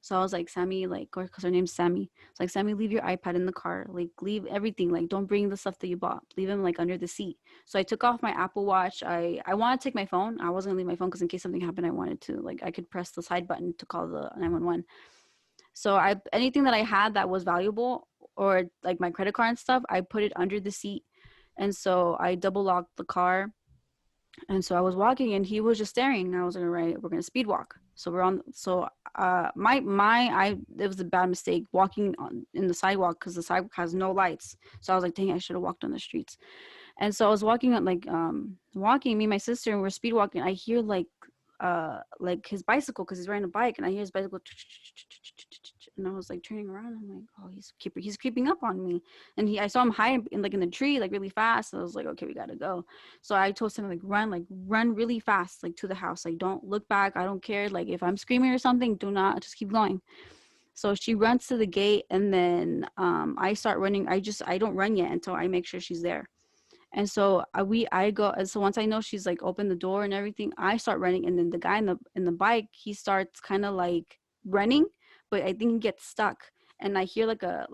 So I was like, Sammy, like, because her name's Sammy. It's like, Sammy, leave your iPad in the car. Like, leave everything. Like, don't bring the stuff that you bought. Leave him, like, under the seat. So I took off my Apple Watch. I wanted to take my phone. I wasn't going to leave my phone because in case something happened, I wanted to. Like, I could press the side button to call the 911. So anything that I had that was valuable or like my credit card and stuff, I put it under the seat. And so I double locked the car. And so I was walking and he was just staring. I was like, all right, we're going to speed walk. So it was a bad mistake walking in the sidewalk because the sidewalk has no lights. So I was like, dang, I should have walked on the streets. And so I was walking, me and my sister, and we're speed walking. I hear like his bicycle because he's riding a bike, and I hear his bicycle, and I was like turning around. I'm like, oh, he's creeping up on me, and I saw him hide in the tree like really fast. So I was like, okay, we gotta go. So I told him run really fast like to the house. Like don't look back. I don't care. Like if I'm screaming or something, do not, just keep going. So she runs to the gate, and then I start running. I don't run yet until I make sure she's there. And so I go, and so once I know she's like opened the door and everything, I start running. And then the guy in the bike, he starts kind of like running, but I think he gets stuck. And I hear like a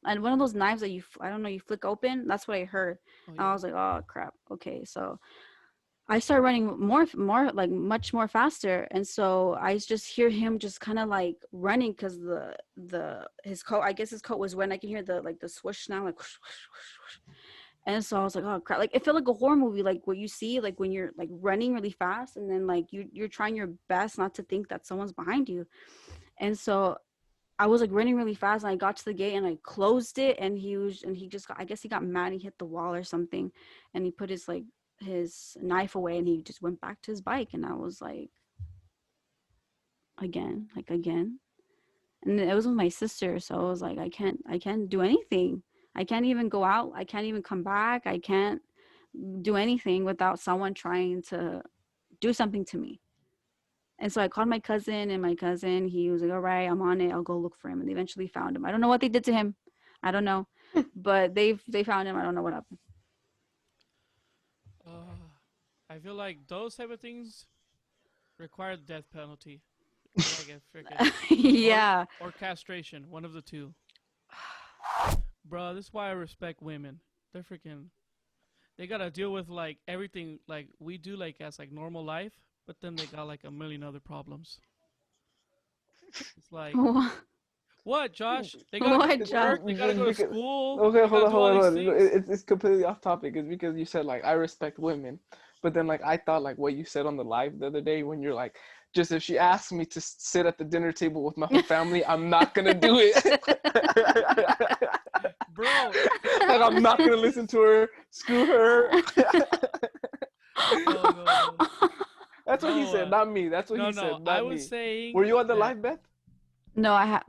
and one of those knives that you flick open. That's what I heard. Oh, yeah. I was like, oh crap. Okay. So I start running more like much more faster. And so I just hear him just kind of like running because his coat, I guess his coat was wet. I can hear the swoosh now, like whoosh, whoosh, whoosh, whoosh. And so I was like, oh crap. Like it felt like a horror movie, like what you see, like when you're like running really fast and then like you're trying your best not to think that someone's behind you. And so I was like running really fast, and I got to the gate and I closed it, and I guess he got mad and he hit the wall or something, and he put his knife away, and he just went back to his bike. And I was like, again. And it was with my sister, so I was like, I can't do anything. I can't even go out. I can't even come back. I can't do anything without someone trying to do something to me. And so I called my cousin, and my cousin, he was like, all right, I'm on it. I'll go look for him. And they eventually found him. I don't know what they did to him. I don't know. But they found him. I don't know what happened. I feel like those type of things require the death penalty. Like yeah. Or castration. One of the two. Bro, this is why I respect women. They're freaking... They gotta deal with, like, everything, like, we do, like, as, like, normal life. But then they got, like, a million other problems. It's like... What, Josh? They gotta go to work. They gotta go to school. Okay, hold on. It's completely off topic. It's because you said, like, I respect women. But then, like, I thought, like, what you said on the live the other day when you're like, just if she asks me to sit at the dinner table with my whole family, I'm not gonna do it. Bro. Like, I'm not gonna listen to her. Screw her. No. That's what he said, not me. That's what he said, not I me. was saying... Were you on the live, Beth? No, I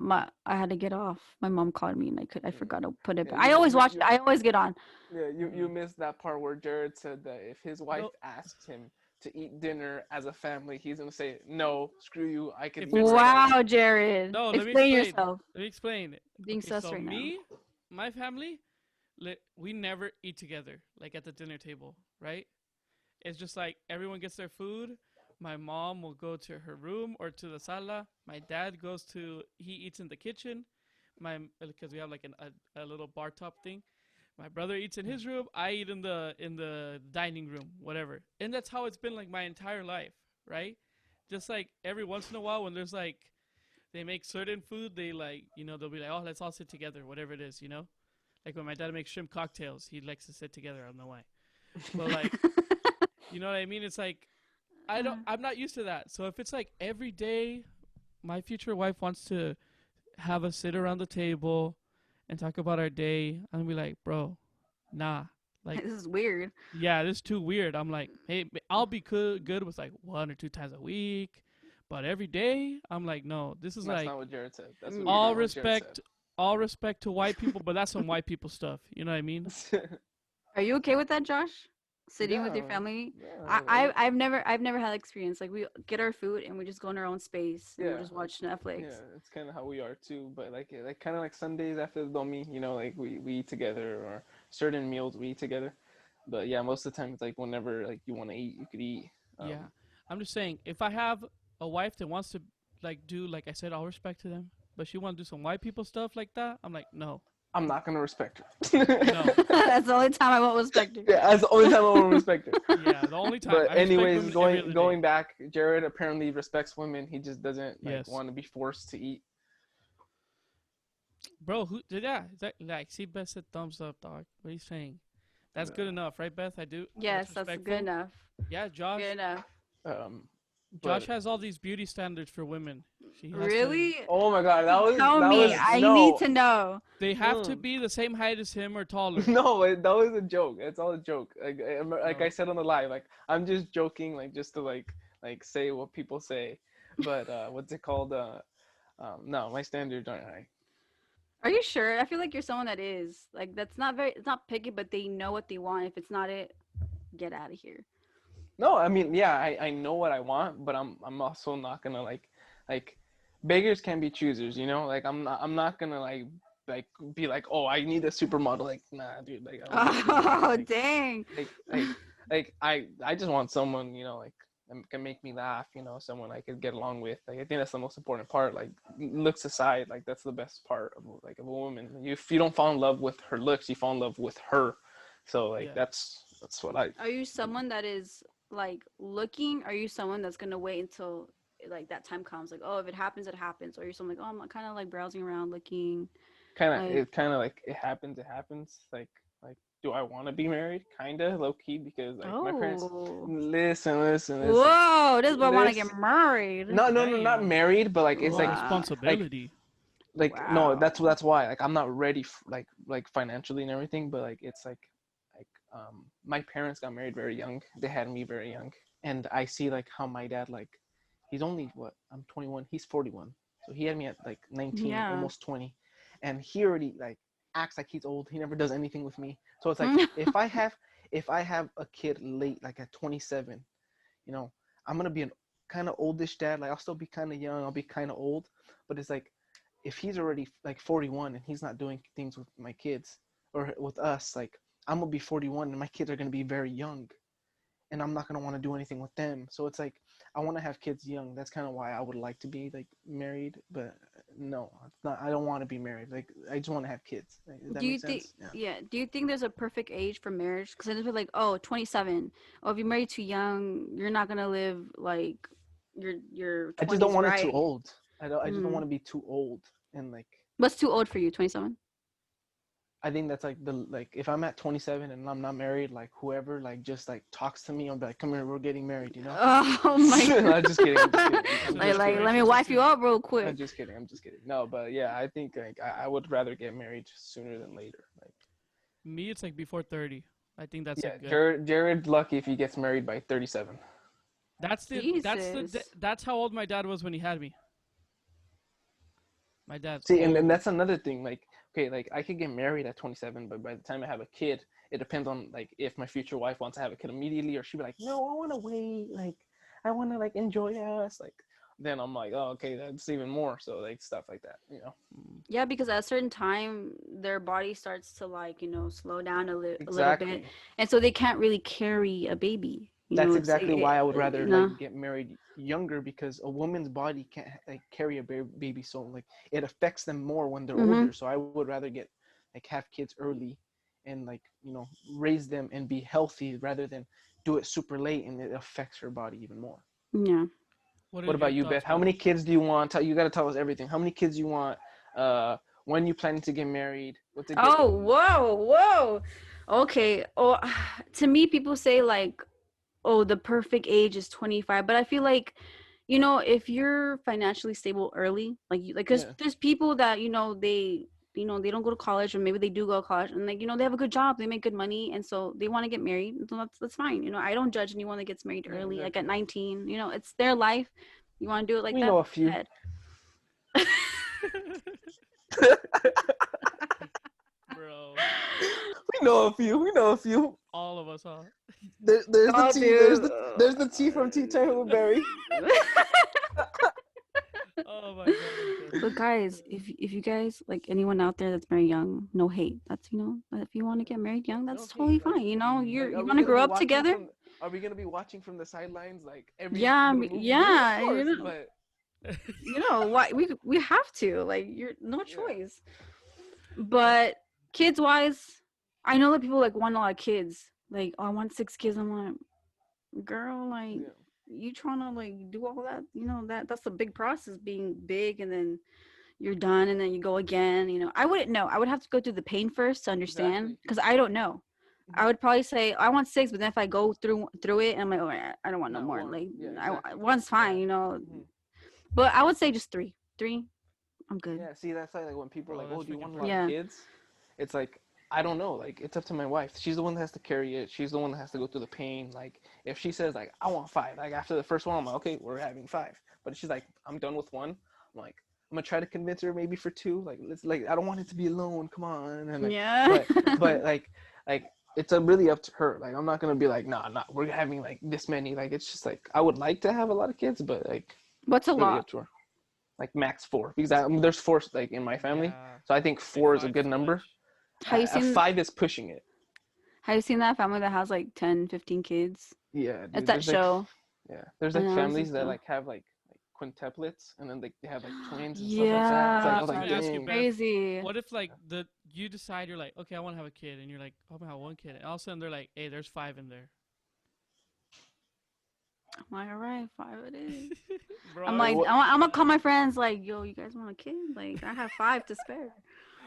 had to get off. My mom called me, and I forgot to put it back. I always watch it. I always get on. Yeah, you missed that part where JERED said that if his wife asks him to eat dinner as a family, he's gonna say, no, screw you, I can eat. Wow, JERED. No, explain yourself. Let me explain. Being sus right now. Me, my family, we never eat together, like at the dinner table, right? It's just like everyone gets their food. My mom will go to her room or to the sala. My dad he eats in the kitchen. Because we have like a little bar top thing. My brother eats in his room. I eat in the dining room, whatever. And that's how it's been like my entire life, right? Just like every once in a while when there's like, they make certain food, they like, they'll be like, oh, let's all sit together, whatever it is, Like when my dad makes shrimp cocktails, he likes to sit together. I don't know why. But like, you know what I mean? It's like, I'm not used to that. So if it's like every day, my future wife wants to have us sit around the table and talk about our day, I'm gonna be like, bro, nah. Like, this is weird. Yeah, this is too weird. I'm like, hey, I'll be good with like 1 or 2 times a week, but every day, I'm like, no, this is That's like, not what JERED said. That's what all respect all respect to white people, but that's some white people stuff. You know what I mean? Are you okay with that, Josh? Sitting with your Yeah, family? yeah, I've never had experience. Like we get our food and we just go in our own space and we yeah. just watch Netflix. Yeah, it's kind of how we are too. But like kind of like Sundays after the domi, like we eat together, or certain meals we eat together. But yeah, most of the time it's like whenever like you want to eat, you could eat. Yeah. I'm just saying, if I have a wife that wants to like do, like I said, all respect to them, but she want to do some white people stuff like that, I'm like, no. I'm not gonna respect her. No. That's the only time I won't respect her. Yeah, that's the only time I won't respect her. Yeah, the only time. But I respect anyways, women every other going day. back, Jared apparently respects women. He just doesn't Yes. want to be forced to eat. Bro, who did that? Is that like, see, Beth said thumbs up, dog. What are you saying? That's good enough, right, Beth? I do. Yes, that's respectful. good enough. Yeah, Josh. Good enough. Josh has all these beauty standards for women. She has Really? Oh my God, that was. Tell that me. was, I no. need to know. They have to be the same height as him or taller. No, that was a joke. It's all a joke. Like Oh. I said on the live, like I'm just joking, like just to like say what people say. But what's it called? No, my standards aren't high. Are you sure? I feel like you're someone that is. Like that's not very it's not picky, but they know what they want. If it's not it, get out of here. No, I mean, yeah, I know what I want, but I'm also not gonna like beggars can be choosers, Like I'm not gonna like be like, oh, I need a supermodel. Like, nah, dude. Like, Oh, dang. I just want someone, like that can make me laugh, someone I could get along with. Like, I think that's the most important part. Like, looks aside, like that's the best part of a woman. If you don't fall in love with her looks, you fall in love with her. So like that's what I. Are you someone that is like looking? Are you someone that's gonna wait until like that time comes? Like, oh, if it happens, it happens. Or you're someone like, oh, I'm kind of like browsing around, looking. It happens. Like, do I want to be married? Kinda low key, because like my parents. Listen. Whoa, this boy want to get married. No, not married, but like it's like responsibility. No, that's why. Like I'm not ready, like financially and everything. But like it's like my parents got married very young. They had me very young, and I see like how my dad, like, he's only I'm 21. He's 41, so he had me at like 19, almost 20, and he already like acts like he's old. He never does anything with me. So it's like if I have a kid late, like at 27, I'm gonna be an kind of oldish dad. Like I'll still be kind of young. I'll be kind of old, but it's like if he's already like 41 and he's not doing things with my kids or with us, like I'm gonna be 41 and my kids are gonna be very young, and I'm not gonna want to do anything with them. So it's like I want to have kids young. That's kind of why I would like to be like married, but no, it's not. I don't want to be married. Like I just want to have kids. Like, does that Do you make think? sense? Yeah. Do you think there's a perfect age for marriage? Because I just feel like, oh, 27. Oh, if you marry too young, you're not gonna live like your 20s. I just don't want right? it too old. I just don't want to be too old and like. What's too old for you? 27. I think that's like if I'm at 27 and I'm not married, like whoever like just like talks to me, I'll be like, come here, we're getting married, Oh my God. I'm just kidding. Like, let me wipe you up real quick. I'm just kidding. No, but yeah, I think like I would rather get married sooner than later. Like Me, it's like before 30. I think that's yeah, good. Jared's lucky if he gets married by 37. That's how old my dad was when he had me. My dad. See, and that's another thing. Like, okay, like I could get married at 27, but by the time I have a kid, it depends on like if my future wife wants to have a kid immediately, or she'd be like, no, I want to wait. Like, I want to like enjoy us. Like, then I'm like, oh, okay, that's even more. So like stuff like that, Yeah, because at a certain time, their body starts to like slow down a little bit, and so they can't really carry a baby. That's exactly why I would rather like get married younger, because a woman's body can't like carry a baby, so like it affects them more when they're older. So I would rather get like have kids early and like raise them and be healthy rather than do it super late and it affects her body even more. Yeah. What about you, Beth? How many kids do you want? You got to tell us everything. How many kids you want? When you planning to get married? What's it? Oh, whoa. Okay. Oh, to me, people say like, oh, the perfect age is 25, but I feel like, if you're financially stable early, because there's people that they don't go to college, or maybe they do go to college, and like they have a good job, they make good money, and so they want to get married. So that's fine. I don't judge anyone that gets married early, like at 19. It's their life. You want to do it like that? We know a few. know a few. We know a few. All of us, huh? There's the Oh, T. dude. There's the T from Tea Time with Barry. Oh my god. But guys, if you guys like anyone out there that's very young, no hate. That's if you want to get married young, that's totally fine. You want to grow up together. Are we gonna be watching from the sidelines like every? Yeah, little movie? yeah, Of course, but why we have to you're no choice. But kids wise, I know that people like want a lot of kids. Like, oh, I want 6 kids. I'm like, girl, like. Yeah. You trying to like do all that, that's a big process, being big, and then you're done, and then you go again. I wouldn't know. I would have to go through the pain first to understand, because I don't know. I would probably say I want 6, but then if I go through it, I'm like, oh, I don't want no more. Like, one's fine, But I would say just 3. I'm good. Yeah, see, that's like when people are like, oh, do you want a lot Yeah. of kids? It's like, I don't know. Like, it's up to my wife. She's the one that has to carry it. She's the one that has to go through the pain. Like, if she says, like, I want 5, like, after the first one, I'm like, okay, we're having 5. But if she's like, I'm done with 1, I'm like, I'm going to try to convince her maybe for 2. Like, I don't want it to be alone. Come on. And, like, yeah. But like, it's really up to her. Like, I'm not going to be like, nah, we're having, like, this many. Like, it's just, like, I would like to have a lot of kids, but, like. What's a really lot? up to her. Like, max 4. Because there's 4, like, in my family. Yeah. So I think 4 is a good number. Have you seen 5 is pushing it. Have you seen that family that has like 10, 15 kids? Yeah, dude, It's that show. Yeah, there's like I know, families it's that so- like have like quintuplets, and then they have like twins and Yeah, stuff like that. It's like, I I was was like, gonna ask you, dang. Beth, crazy. What if like you decide you're like, okay, I want to have a kid, and you're like, I'm gonna have 1 kid, and all of a sudden they're like, hey, there's 5 in there. I'm like, all right, 5 it is. Bro, I'm like, what- I'm gonna call my friends like, yo, you guys want a kid? Like, I have 5 to spare.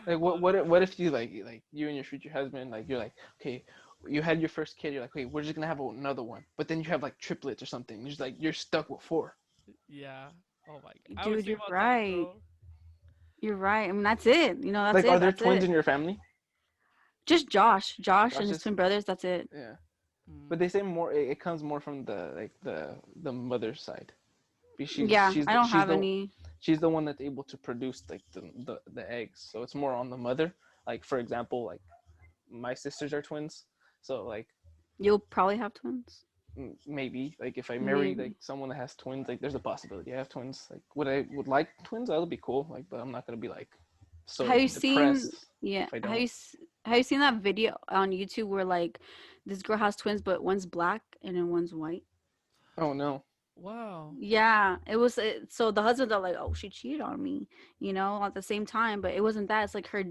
Like what if you like you and your future husband, like, you're like, okay, you had your first kid, you're like, wait, we're just gonna have another one, but then you have like triplets or something. You're just like, you're stuck with 4. yeah. Oh my god. Dude, you're About right. That, bro. You're right. I mean, that's it. That's Like, it. are there That's twins it. in your family? Just Josh and his is- twin brothers. That's it. Yeah, Mm. but they say more. It comes more from the mother's side. Yeah, I don't have the, any. She's the one that's able to produce like the eggs, so it's more on the mother. Like, for example, like my sisters are twins, so like You'll probably have twins. maybe like if I marry Maybe. like someone that has twins, like there's a possibility I have twins. Like, would like twins? That would be cool. Like, but I'm not gonna be like so Have you depressed. seen? Yeah. if I Have you don't. have you seen that video on YouTube where like this girl has twins, but one's black and then one's white? Oh no. Wow. Yeah, it was. So the husbands are like, "Oh, she cheated on me," at the same time. But it wasn't that. It's like her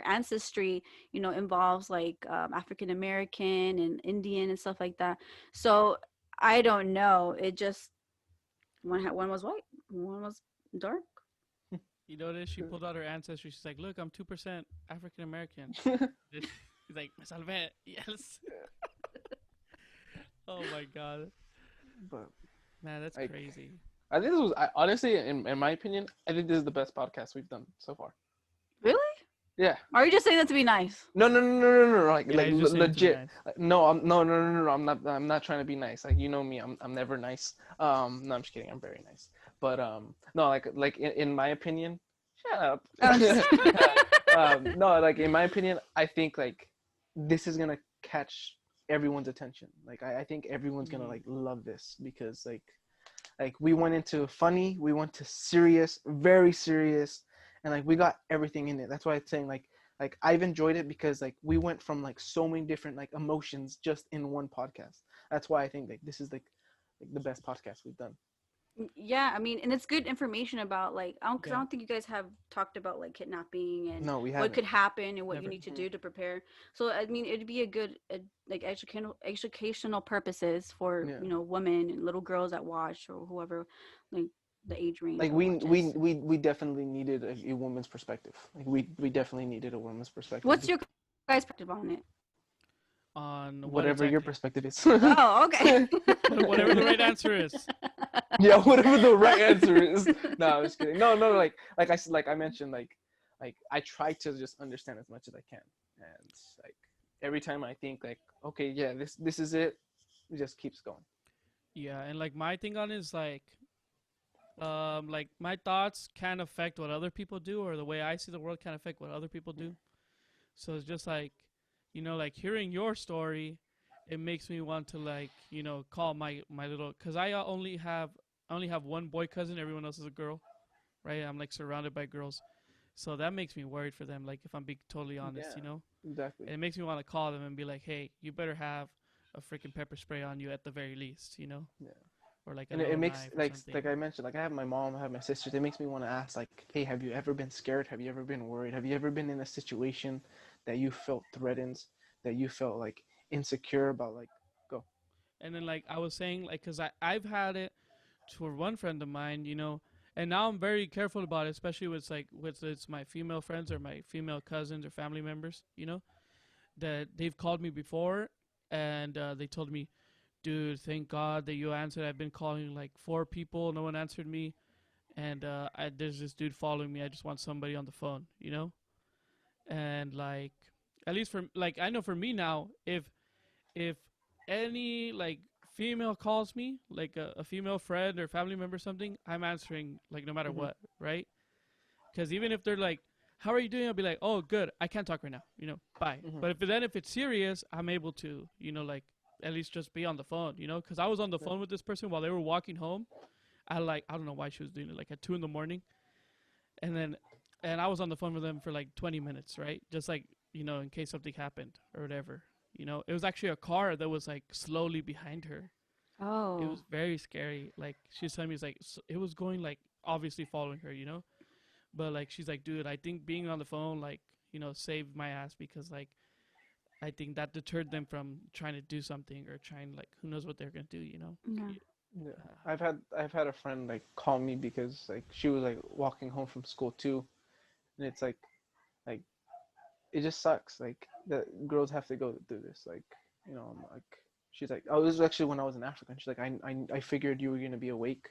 ancestry, involves like African American and Indian and stuff like that. So I don't know. It just one was white, one was dark. You notice she pulled out her ancestry. She's like, look, I'm 2% African American. He's like, me salvé. Yes. Oh my god. But Man, that's Like, crazy. I think honestly, in my opinion, I think this is the best podcast we've done so far. Really? Yeah. Or are you just saying that to be nice? No. Like, Yeah, like he's just saying it to be legit. nice. Like, no, no. I'm not trying to be nice. Like, you know me. I'm never nice. No, I'm just kidding. I'm very nice. But no, like in my opinion, shut up. No, like in my opinion, I think like this is gonna catch everyone's attention. Like, I think everyone's gonna like love this, because like we went into funny, we went to serious, very serious, and like we got everything in it. That's why I'm saying like I've enjoyed it, because like we went from like so many different like emotions just in one podcast. That's why I think like this is like the best podcast we've done. Yeah, I mean, and it's good information about like, because I Yeah. don't think you guys have talked about like kidnapping and No, we what haven't. could happen and what you Never. need to do to prepare. So I mean, it'd be a good like educational purposes for Yeah. women and little girls that watch, or whoever, like the age range. Like that we watches. definitely needed a woman's perspective. Like we definitely needed a woman's perspective. What's your guys' perspective on it? On what whatever your exactly? perspective is. Oh, okay. Whatever the right answer is. Yeah, whatever the right answer is. No, I'm just kidding. No, like I mentioned, like I try to just understand as much as I can, and like every time I think like, okay, yeah, this is it just keeps going. Yeah, and like my thing on it is like my thoughts can affect what other people do, or the way I see the world can affect what other people do. So it's just like, you know, like hearing your story, it makes me want to like, you know, call my little, cause I only have one boy cousin. Everyone else is a girl, right? I'm like surrounded by girls, so that makes me worried for them. Like if I'm being totally honest, you Yeah, know, exactly. and it makes me want to call them and be like, hey, you better have a freaking pepper spray on you at the very least, you know, Yeah. or like a And it little makes knife or like something. I mentioned, like I have my mom, I have my sisters. It makes me want to ask, like, hey, have you ever been scared? Have you ever been worried? Have you ever been in a situation that you felt threatened, that you felt like insecure about? Like, go. And then like I was saying, like, cause I've had it for one friend of mine, you know, and now I'm very careful about it, especially with like with it's my female friends or my female cousins or family members, you know, that they've called me before, and they told me, dude, thank God that you answered. I've been calling like 4 people, no one answered me, and there's this dude following me. I just want somebody on the phone, you know, and like at least for like I know for me now, if any like female calls me, like a female friend or family member or something, I'm answering like no matter Hmm. what, right? Because even if they're like, "How are you doing?" I'll be like, "Oh, good. I can't talk right now. You know, bye." Hmm. But if it's serious, I'm able to, you know, like at least just be on the phone, you know, because I was on the Yeah. phone with this person while they were walking home. I don't know why she was doing it like at 2 in the morning, and then and I was on the phone with them for like 20 minutes, right? Just like, you know, in case something happened or whatever. You know, it was actually a car that was like slowly behind her. It Oh. was very scary. Like she's telling me, it's like it was going like obviously following her, you know. But like she's like, dude, I think being on the phone, like, you know, saved my ass, because like I think that deterred them from trying to do something or trying, like, who knows what they're gonna do, you know. Yeah. Yeah. I've had a friend like call me because like she was like walking home from school too, and it's like it just sucks. Like the girls have to go through this. Like, you know, I'm like, she's like, oh, this was actually when I was in Africa. And she's like, I figured you were gonna be awake.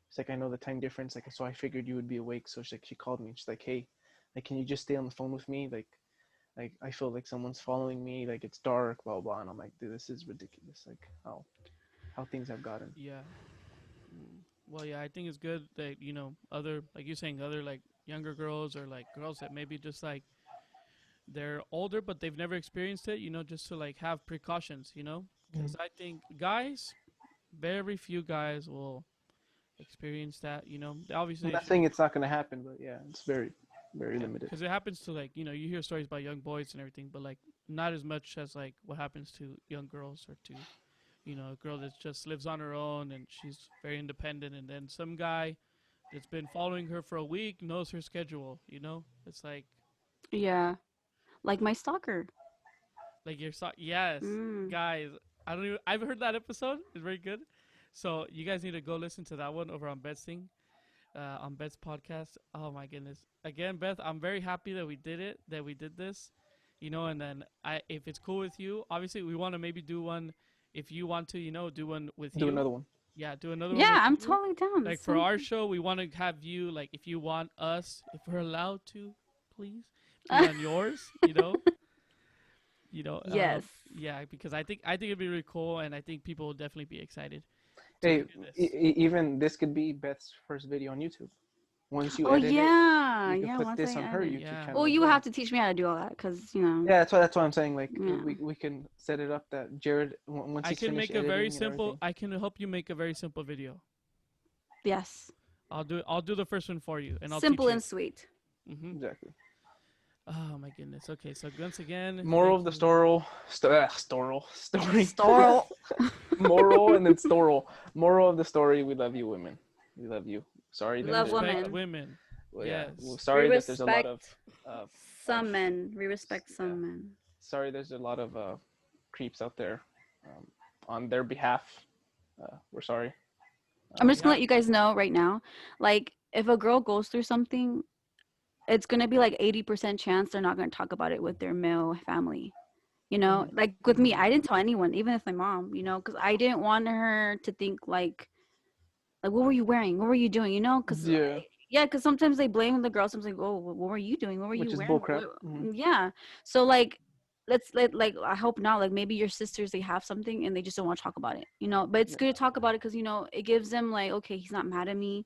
It's like, I know the time difference. Like, so I figured you would be awake. So she called me. She's like, hey, like, can you just stay on the phone with me? Like I feel like someone's following me. Like it's dark, blah blah. And I'm like, dude, this is ridiculous. Like how things have gotten. Yeah. Mm. Well, yeah, I think it's good that, you know, other, like you're saying, other like younger girls or like girls that maybe just like they're older but they've never experienced it, you know, just to like have precautions, you know, because I think guys, very few guys will experience that, you know. I'm Obviously, not saying it's not gonna happen, but yeah, it's very yeah, limited. because it happens to, like, you know, you hear stories about young boys and everything, but like not as much as like what happens to young girls, or to, you know, a girl that just lives on her own and she's very independent, and then some guy that's been following her for a week knows her schedule, you know. It's Yeah. Like my stalker. like you're yes, Mm. guys. I don't even. I've heard that episode. It's very good. So you guys need to go listen to that one over on Beth's thing, on Beth's podcast. Oh my goodness! Again, Beth, I'm very happy that we did it. That we did this, you know. And then if it's cool with you, obviously we want to maybe do one. If you want to, you know, do one with Do you. another one. Yeah, do another one Yeah, with I'm you. totally down. Like for our show, we want to have you. Like if you want us, if we're allowed to, please be on yours. You know. You know, Yes. yeah, because I think it'd be really cool, and I think people will definitely be excited to Hey, hear this. even this could be Beth's first video on YouTube. Once you Oh edit it, yeah, you can yeah. put Once this I on her edit. YouTube Yeah. channel Well, as you well. have to teach me how to do all that, because you know. Yeah, that's why I'm saying. Like Yeah. we can set it up that Jared once I he's can finished make a very editing and simple. everything. I can help you make a very simple video. Yes. I'll do the first one for you, and I'll Simple teach and sweet. you. Hmm. Exactly. Oh my goodness. Okay, so once again, Moral thank of the you. story. Storal. Moral and then storal. Moral of the story: we love you, women. We love you. Sorry We that love there's a lot Respect of, women. women. well, yeah. Yes. Well, sorry We that there's a lot of respect some men. We respect some yeah. men. Sorry there's a lot of creeps out there. On their behalf, we're sorry. I'm just We gonna have let you guys know right now. Like, if a girl goes through something, it's gonna be like 80% chance they're not gonna talk about it with their male family. You know, like with me, I didn't tell anyone, even if my mom. You know, because I didn't want her to think like what were you wearing? What were you doing? You know, because Yeah, yeah, because sometimes they blame the girls. Sometimes like, oh, what were you doing? What were you which is wearing? bullcrap. Mhm. Yeah. So like, like I hope not. Like maybe your sisters, they have something and they just don't want to talk about it. You know, but it's Yeah. good to talk about it because you know it gives them like, okay, he's not mad at me,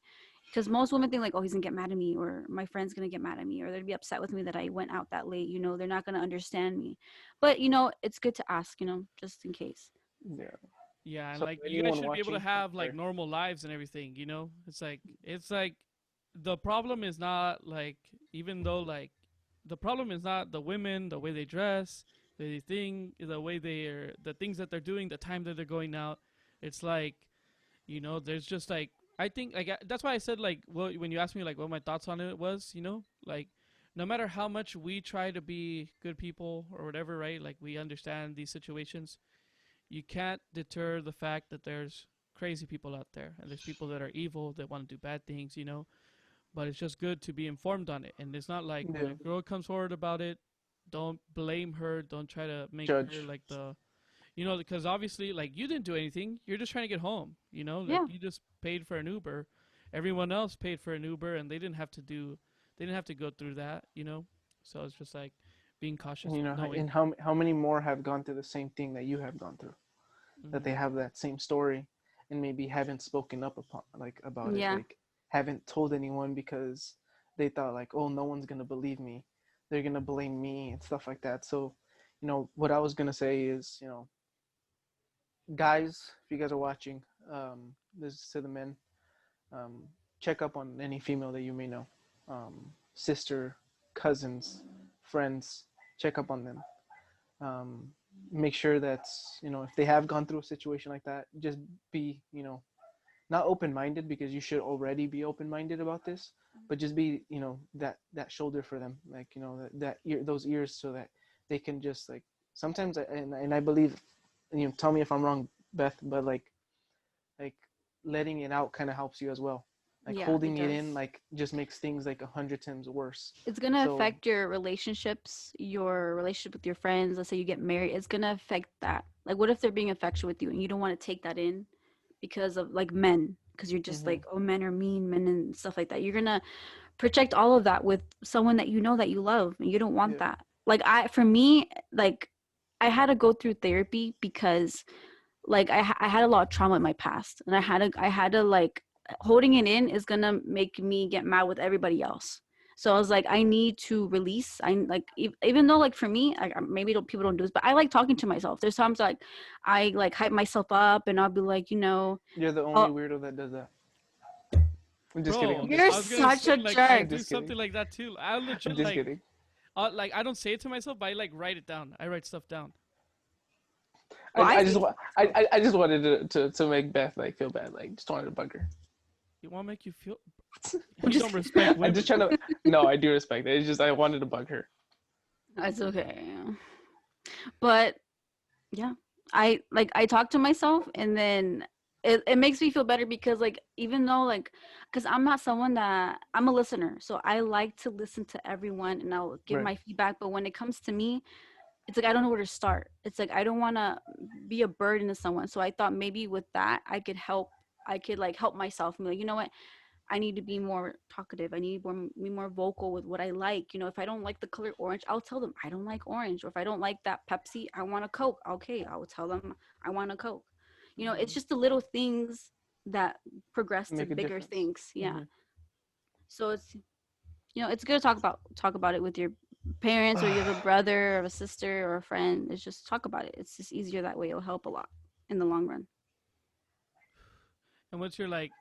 Because most women think like, oh, he's gonna get mad at me, or my friend's gonna get mad at me, or they'd be upset with me that I went out that late. They're not gonna understand me. But it's good to ask, just in case. Yeah. Yeah, and So like you guys anyone should be able to watching, have like sorry. normal lives and everything, you know? It's like the problem is not like even though like the problem is not the women, the way they dress, the way they think, the way they're the things that they're doing, the time that they're going out. It's like, there's just like I think like that's why I said like well when you asked me like what my thoughts on it was, like no matter how much we try to be good people or whatever, right? Like we understand these situations, you can't deter the fact that there's crazy people out there and there's people that are evil that want to do bad things, but it's just good to be informed on it. And it's not like when Yeah. a girl comes forward about it, don't blame her, don't try to make her Judge. like because obviously like you didn't do anything, you're just trying to get home, like Yeah. you just paid for an Uber, everyone else paid for an Uber and they didn't have to go through that, so it's just like being cautious, knowing. And how many more have gone through the same thing that you have gone through? That they have that same story and maybe haven't spoken up about it, Yeah. like haven't told anyone because they thought like, oh, no one's gonna believe me, they're gonna blame me and stuff like that. So what I was gonna say is, guys, if you guys are watching, this is to the men, um, check up on any female that you may know, sister, cousins, friends, check up on them. um, Make sure that if they have gone through a situation like that, just be not open-minded, because you should already be open-minded about this, but just be that shoulder for them, like that ear, those ears, so that they can just like sometimes and I believe, tell me if I'm wrong, Beth, but like letting it out kind of helps you as well. Like Yeah, holding it it does. in like just makes things like 100 times worse. It's gonna So affect your relationships, your relationship with your friends. Let's say you get married, it's gonna affect that. Like, what if they're being affectionate with you and you don't want to take that in because of like men? Because you're just like, oh, men are mean, men and stuff like that. You're gonna project all of that with someone that you know that you love, and you don't want yeah, that. Like, for me, like, I had to go through therapy because like I had a lot of trauma in my past, and I had to like holding it in is gonna make me get mad with everybody else. So I was like, I need to release. I like even though like for me, like maybe people don't do this, but I like talking to myself. There's times like I like hype myself up, and I'll be like, you're the only oh, weirdo that does that. I'm just kidding. Bro, I'm you're just I was kidding. gonna such say a like I jerk. do Just something kidding. like that too. I I'm legit just kidding. like I don't say it to myself, but I like write it down. I write stuff down. Well, I say just it wa- to myself. I just wanted to make Beth like feel bad, like just wanted to bug her. You want to make you feel? I'm You just don't respect I'm women. just trying to. No, I do respect it. It's just I wanted to bug her. It's okay. But yeah, I talk to myself, and then it makes me feel better because like even though like because I'm not someone that I'm a listener, so I like to listen to everyone and I'll give Right. my feedback. But when it comes to me, it's like I don't know where to start. It's like I don't want to be a burden to someone. So I thought maybe with that I could like help myself and be like, you know what, I need to be more talkative. I need to be more vocal with what I like. If I don't like the color orange, I'll tell them I don't like orange. Or if I don't like that Pepsi, I want a Coke. Okay, I will tell them I want a Coke. It's just the little things that progress to Make a bigger difference. things. Yeah. Mhm. So it's good to talk about it with your parents, or you have a brother or a sister or a friend. It's just talk about it. It's just easier that way. It'll help a lot in the long run. And what's your like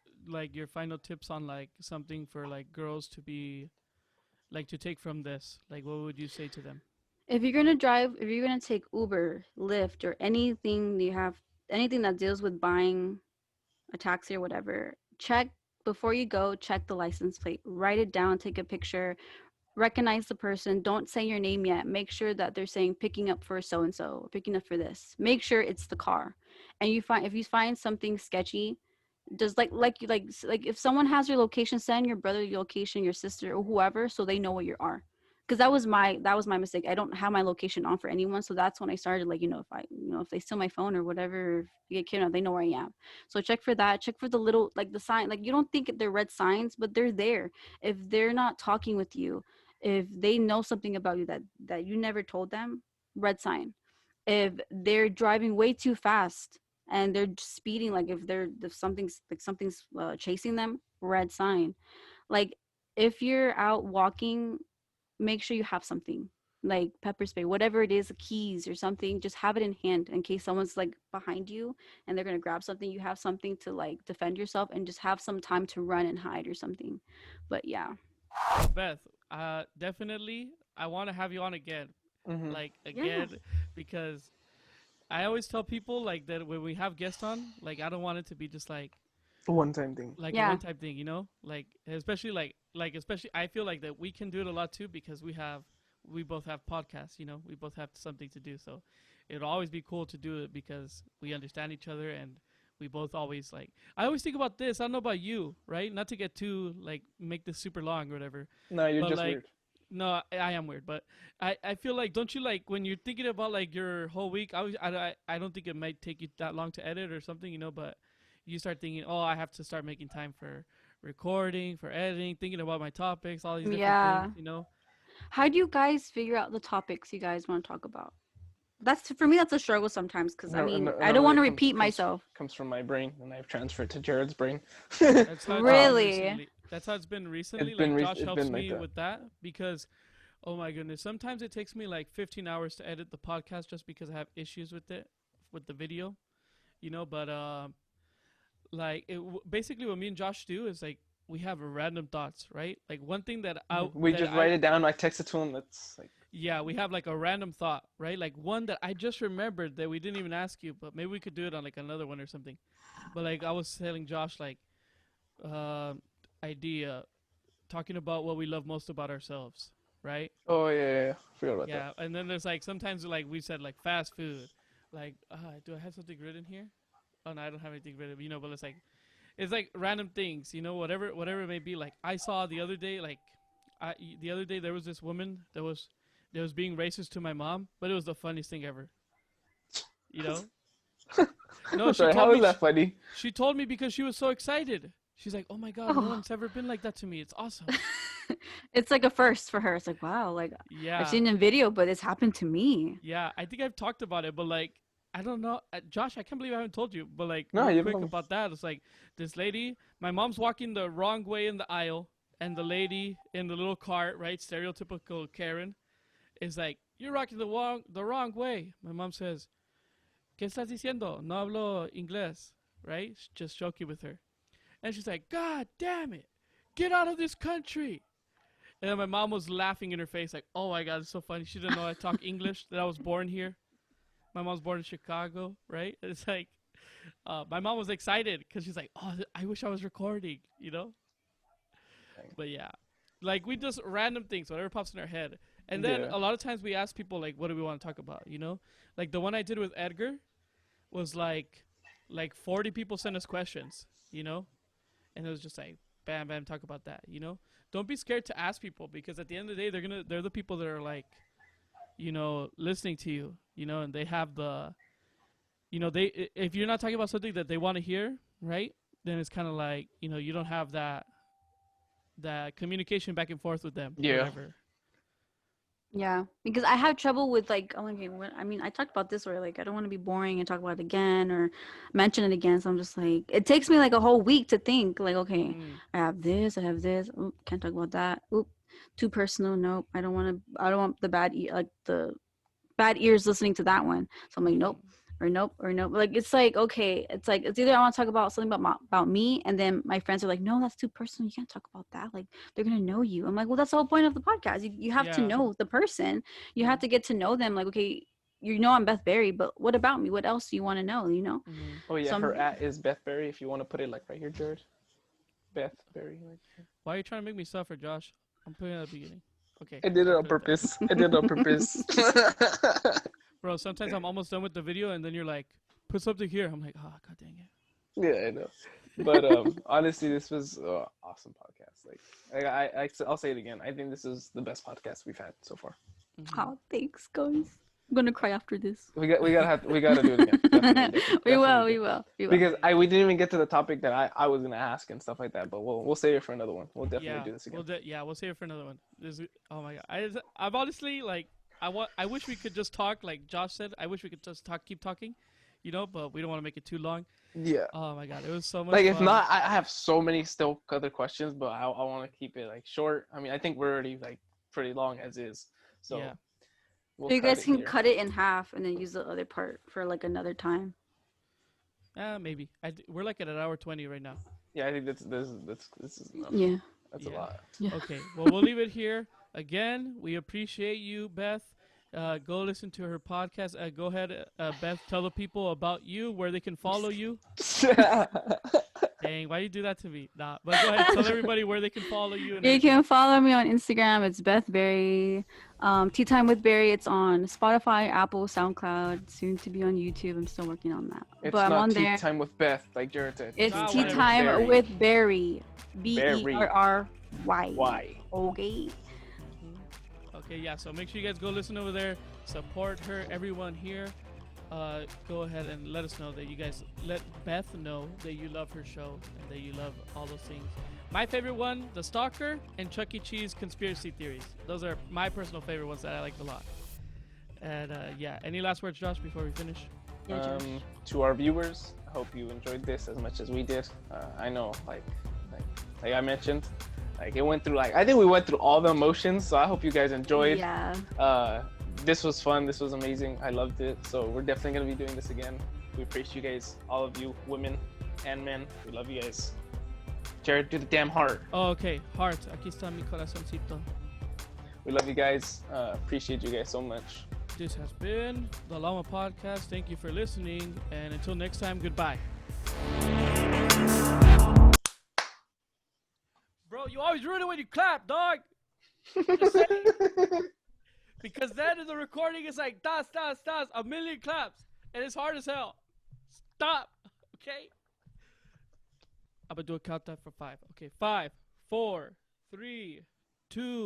your final tips on like something for like girls to be like to take from this? Like what would you say to them? If you're gonna drive, if you're gonna take Uber, Lyft, or anything that deals with buying a taxi or whatever, check before you go. Check the license plate. Write it down. Take a picture. Recognize the person. Don't say your name yet. Make sure that they're saying picking up for so and so, or picking up for this. Make sure it's the car. And if you find something sketchy, just like if someone has your location, send your brother your location, your sister, or whoever, so they know where you are. Because that was my mistake. I don't have my location on for anyone, so that's when I started like, if they steal my phone or whatever, if you get kidnapped, they know where I am. So check for that. Check for the little like the sign. Like, you don't think they're red signs, but they're there. If they're not talking with you, if they know something about you that you never told them, red sign. If they're driving way too fast and they're just speeding, like if something's chasing them, red sign. Like if you're out walking, make sure you have something like pepper spray, whatever it is, keys or something. Just have it in hand in case someone's like behind you and they're gonna grab something. You have something to like defend yourself, and just have some time to run and hide or something. But yeah. Beth, definitely, I want to have you on again, Mm-hmm. like again, because I always tell people like that when we have guests on, like I don't want it to be just like One-time thing. a Yeah. one-time thing, you know, like especially especially I feel like that we can do it a lot too because we both have podcasts, you know, we both have something to do, so it'd always be cool to do it because we understand each other and we both always like. I always think about this. I don't know about you, right? Not to get too like make this super long or whatever. No, you're But, just like, weird. No, I am weird, but I feel like, don't you like when you're thinking about like your whole week? I don't think it might take you that long to edit or something, you know, but you start thinking, oh, I have to start making time for recording, for editing, thinking about my topics, all these different Yeah. things, you know. How do you guys figure out the topics you guys want to talk about? That's for me. That's a struggle sometimes because I mean I don't want to repeat myself. Comes from my brain, and I've transferred to Jared's brain. That's how it's been Really? recently. That's how it's been recently. been Like re- Josh it's helps been like me that. with that because, oh my goodness, sometimes it takes me like 15 hours to edit the podcast just because I have issues with it, with the video, you know. But like basically what me and Josh do is like we have random thoughts, right? Like one thing that We just write it down. I text it to him. That's like. Yeah, we have like a random thought, right? Like one that I just remembered that we didn't even ask you, but maybe we could do it on like another one or something. But like I was telling Josh, like idea talking about what we love most about ourselves, right? Oh yeah. Forgot about Yeah, and then there's like sometimes like we said like fast food, like do I have something written here? Oh no, I don't have anything written, you know. But it's like random things, you know, whatever it may be. Like I saw the other day, there was this woman that was being racist to my mom, but it was the funniest thing ever. You know? No, that. she Sorry, told how me is that funny? she told me because she was so excited. She's like, "Oh my god, no one's ever been like that to me. It's awesome." It's like a first for her. It's like, wow, like Yeah. I've seen it in video, but it's happened to me. Yeah, I think I've talked about it, but like I don't know, Josh. I can't believe I haven't told you. But like, No, real you quick haven't. about that, it's like this lady. My mom's walking the wrong way in the aisle, and the lady in the little cart, right, stereotypical Karen, is like, "You're rocking the wrong way." My mom says, "¿Qué estás diciendo? No hablo inglés," right? Just joking with her, and she's like, "God damn it, get out of this country!" And then my mom was laughing in her face, like, "Oh my god, it's so funny. She didn't know I talk English. That I was born here." My mom's born in Chicago, right? It's like, my mom was excited because she's like, "Oh, I wish I was recording," you know? But yeah, like we just random things, whatever pops in our head. And then Yeah. a lot of times we ask people, like, what do we want to talk about, you know? Like the one I did with Edgar was like 40 people sent us questions, you know? And it was just like, bam, bam, talk about that, you know? Don't be scared to ask people because at the end of the day, they're the people that are like, you know, listening to you, you know, and they have the, you know, if you're not talking about something that they want to hear, right? Then it's kind of like, you know, you don't have that communication back and forth with them. Yeah. Or whatever. Yeah, because I have trouble with like, oh, okay, I mean, I talked about this where like I don't want to be boring and talk about it again or mention it again. So I'm just like, it takes me like a whole week to think like, okay, I have this. Oop, can't talk about that. Oop, too personal. Nope, I don't want the bad ears listening to that one. So I'm like, nope. Or nope. Like it's like, okay, it's either I want to talk about something about me, and then my friends are like, no, that's too personal. You can't talk about that. Like they're gonna know you. I'm like, well, that's the whole point of the podcast. You have to Yeah. know the person. You have to get to know them. Like, okay, you know I'm Beth Berry, but what about me? What else do you want to know? You know? Oh yeah, Some- her @ is Beth Berry. If you want to put it like right here, Jared. Beth Berry. Like. Why are you trying to make me suffer, Josh? I'm putting it at the beginning. Okay. I did it I'll on put there. purpose. I did it on purpose. Bro, sometimes I'm almost done with the video, and then you're like, put something here. I'm like, oh, god dang it. Yeah, I know. But honestly, this was an awesome podcast. Like, I'll say it again. I think this is the best podcast we've had so far. Oh, thanks, guys. I'm gonna cry after this. We gotta do it again. Definitely, We will. definitely. Because we didn't even get to the topic that I was gonna ask and stuff like that. But we'll save it for another one. We'll definitely do this again. We'll save it for another one. Oh my god, I've honestly like, I wish we could just talk like Josh said. I wish we could just keep talking, but we don't want to make it too long. Yeah. Oh my God, it was so much Like, fun. if not, I have so many still other questions, but I want to keep it like short. I mean, I think we're already like pretty long as is. So Yeah. we'll So you guys it can here. cut it in half and then use the other part for like another time. Maybe. We're like at an hour 20 right now. Yeah, I think this is enough. Yeah. That's Yeah. a lot. Yeah. Okay, well, we'll leave it here. Again, we appreciate you, Beth. Go listen to her podcast. Go ahead, Beth, tell the people about you, where they can follow you. Dang, why you do that to me? Nah, but go ahead, tell everybody where they can follow you. And You everything. can follow me on Instagram. It's Beth Berry. Tea Time with Berry. It's on Spotify, Apple, SoundCloud. Soon to be on YouTube. I'm still working on that. It's but I'm not on tea there. time with Beth, like Jared said. It's Ah, Tea whatever. Time Berry. with Berry. Berry. Berry. Why? Okay. Okay, yeah, so make sure you guys go listen over there. Support her, everyone here. Go ahead and let us know that you guys let Beth know that you love her show and that you love all those things. My favorite one, The Stalker and Chuck E. Cheese Conspiracy Theories. Those are my personal favorite ones that I like a lot. And yeah, any last words, Josh, before we finish? Yeah, Josh. To our viewers, I hope you enjoyed this as much as we did. I know, like I mentioned, like it went through, like I think we went through all the emotions. So I hope you guys enjoyed. Yeah. This was fun. This was amazing. I loved it. So we're definitely gonna be doing this again. We appreciate you guys, all of you, women and men. We love you guys. Jared, do the damn heart. Oh, okay, heart. Aquí está mi corazoncito. We love you guys. Appreciate you guys so much. This has been the Lama Podcast. Thank you for listening, and until next time, goodbye. Bro, you always ruin it when you clap, dog. Just saying. Because then in the recording, it's like, das, a million claps, and it's hard as hell. Stop, okay? I'm gonna do a countdown for 5. Okay, 5, 4, 3, 2.